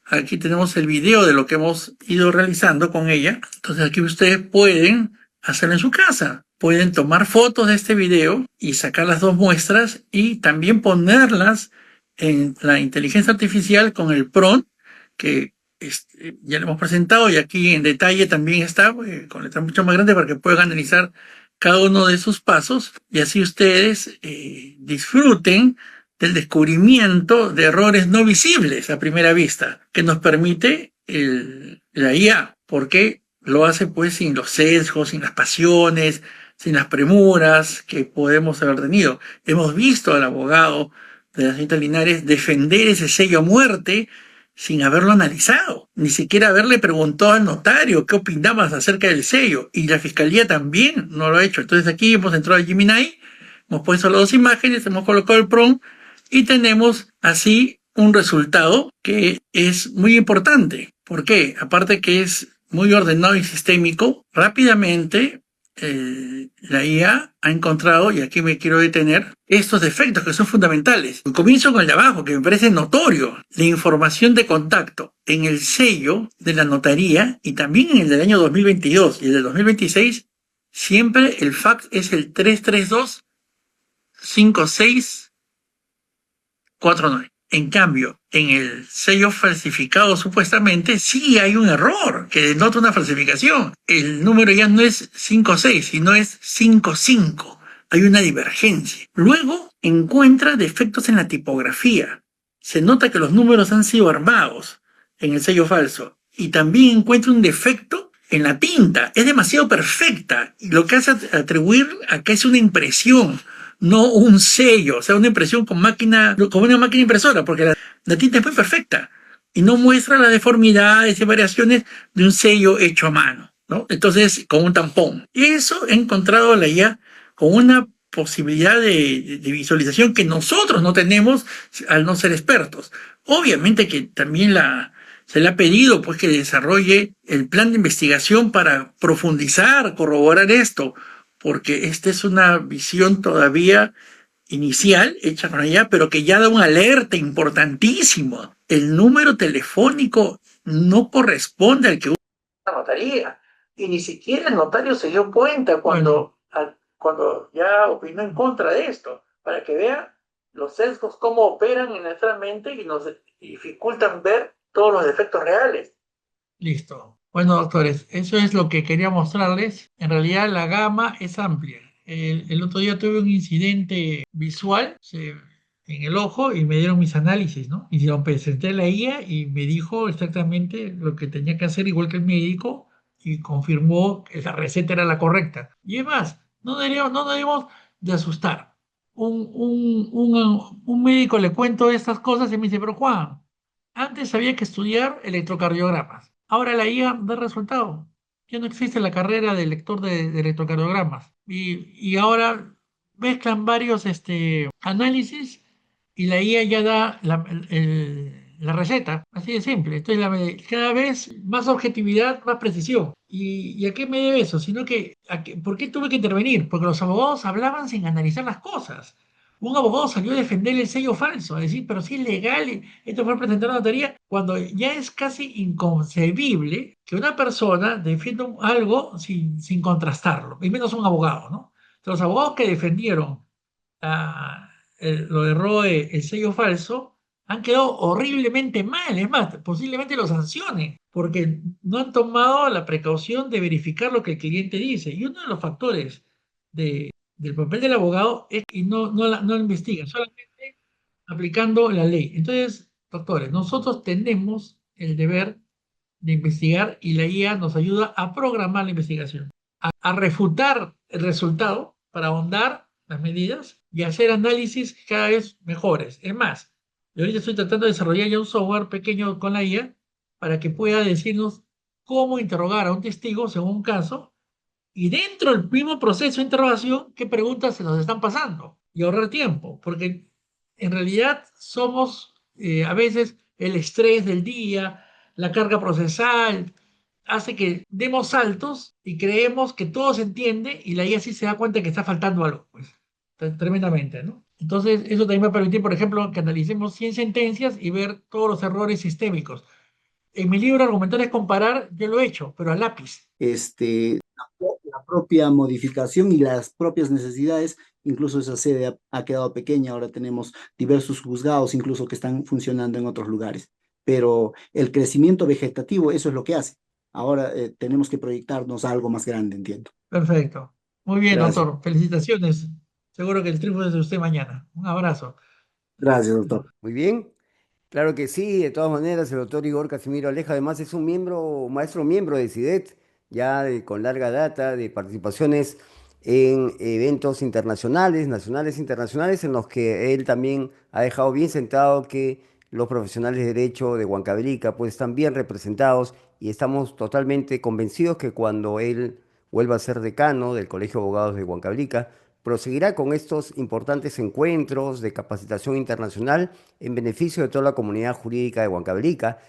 Aquí tenemos el video de lo que hemos ido realizando con ella. Entonces aquí ustedes pueden hacerlo en su casa. Pueden tomar fotos de este video y sacar las dos muestras y también ponerlas en la inteligencia artificial con el prompt que ya lo hemos presentado, y aquí en detalle también está con letras mucho más grandes para que puedan analizar cada uno de sus pasos y así ustedes disfruten del descubrimiento de errores no visibles a primera vista que nos permite la IA, porque lo hace pues sin los sesgos, sin las pasiones, sin las premuras que podemos haber tenido. Hemos visto al abogado de la señorita Linares defender ese sello a muerte sin haberlo analizado, ni siquiera haberle preguntado al notario qué opinabas acerca del sello, y la fiscalía también no lo ha hecho. Entonces aquí hemos entrado a Gemini, hemos puesto las dos imágenes, hemos colocado el prompt y tenemos así un resultado que es muy importante. ¿Por qué? Aparte que es muy ordenado y sistémico, rápidamente la IA ha encontrado, y aquí me quiero detener, estos defectos que son fundamentales. Comienzo con el de abajo, que me parece notorio. La información de contacto en el sello de la notaría y también en el del año 2022 y el del 2026, siempre el fax es el 332-5649. En cambio, en el sello falsificado supuestamente sí hay un error que denota una falsificación. El número ya no es 56, sino es 55. Hay una divergencia. Luego encuentra defectos en la tipografía. Se nota que los números han sido armados en el sello falso. Y también encuentra un defecto en la tinta. Es demasiado perfecta, y lo que hace atribuir a que es una impresión, no un sello, o sea, una impresión con una máquina impresora, porque la tinta es muy perfecta y no muestra las deformidades y variaciones de un sello hecho a mano, ¿no? Entonces, con un tampón. Y eso he encontrado la IA con una posibilidad de visualización que nosotros no tenemos al no ser expertos. Obviamente que también se le ha pedido pues que desarrolle el plan de investigación para profundizar, corroborar esto, porque esta es una visión todavía inicial, hecha con ella, pero que ya da una alerta importantísimo. El número telefónico no corresponde al que usa la notaría, y ni siquiera el notario se dio cuenta cuando ya opinó en contra de esto, para que vea los sesgos cómo operan en nuestra mente y nos dificultan ver todos los defectos reales. Listo. Bueno, doctores, eso es lo que quería mostrarles. En realidad la gama es amplia. El otro día tuve un incidente visual en el ojo y me dieron mis análisis, ¿no? Y lo presenté a la IA y me dijo exactamente lo que tenía que hacer, igual que el médico, y confirmó que la receta era la correcta. Y es más, no deberíamos de asustar. Un médico le cuento estas cosas y me dice, pero Juan, antes había que estudiar electrocardiogramas. Ahora la IA da resultado. Ya no existe la carrera de lector de electrocardiogramas. Y ahora mezclan varios análisis y la IA ya da la receta. Así de simple. Entonces cada vez más objetividad, más precisión. ¿Y a qué me debe eso? Sino que, ¿por qué tuve que intervenir? Porque los abogados hablaban sin analizar las cosas. Un abogado salió a defender el sello falso, a decir, pero si es legal, esto fue presentado a la notaría, cuando ya es casi inconcebible que una persona defienda algo sin contrastarlo, y menos un abogado, ¿no? Entonces, los abogados que defendieron lo de Roe, el sello falso, han quedado horriblemente mal. Es más, posiblemente lo sancionen, porque no han tomado la precaución de verificar lo que el cliente dice. Y uno de los factores del papel del abogado es que no lo investigan, solamente aplicando la ley. Entonces, doctores, nosotros tenemos el deber de investigar y la IA nos ayuda a programar la investigación, a refutar el resultado para ahondar las medidas y hacer análisis cada vez mejores. Es más, yo ahorita estoy tratando de desarrollar ya un software pequeño con la IA para que pueda decirnos cómo interrogar a un testigo según un caso y dentro del mismo proceso de interrogación, qué preguntas se nos están pasando y ahorrar tiempo, porque en realidad somos a veces el estrés del día, la carga procesal, hace que demos saltos y creemos que todo se entiende y la IA sí se da cuenta que está faltando algo, pues, tremendamente, ¿no? Entonces, eso también va a permitir, por ejemplo, que analicemos 100 sentencias y ver todos los errores sistémicos. En mi libro Argumentar es comparar, yo lo he hecho, pero a lápiz. La propia modificación y las propias necesidades, incluso esa sede ha quedado pequeña, ahora tenemos diversos juzgados incluso que están funcionando en otros lugares, pero el crecimiento vegetativo, eso es lo que hace. Ahora tenemos que proyectarnos a algo más grande, entiendo. Perfecto. Muy bien, Gracias. doctor. Felicitaciones. Seguro que el triunfo es de usted mañana. Un abrazo. Gracias, doctor. Muy bien. Claro que sí, de todas maneras, el doctor Igor Casimiro Aleja además es un miembro, maestro miembro de CIDET, con larga data de participaciones en eventos internacionales, nacionales e internacionales, en los que él también ha dejado bien sentado que los profesionales de derecho de Huancavelica pues están bien representados y estamos totalmente convencidos que cuando él vuelva a ser decano del Colegio de Abogados de Huancavelica, proseguirá con estos importantes encuentros de capacitación internacional en beneficio de toda la comunidad jurídica de Huancavelica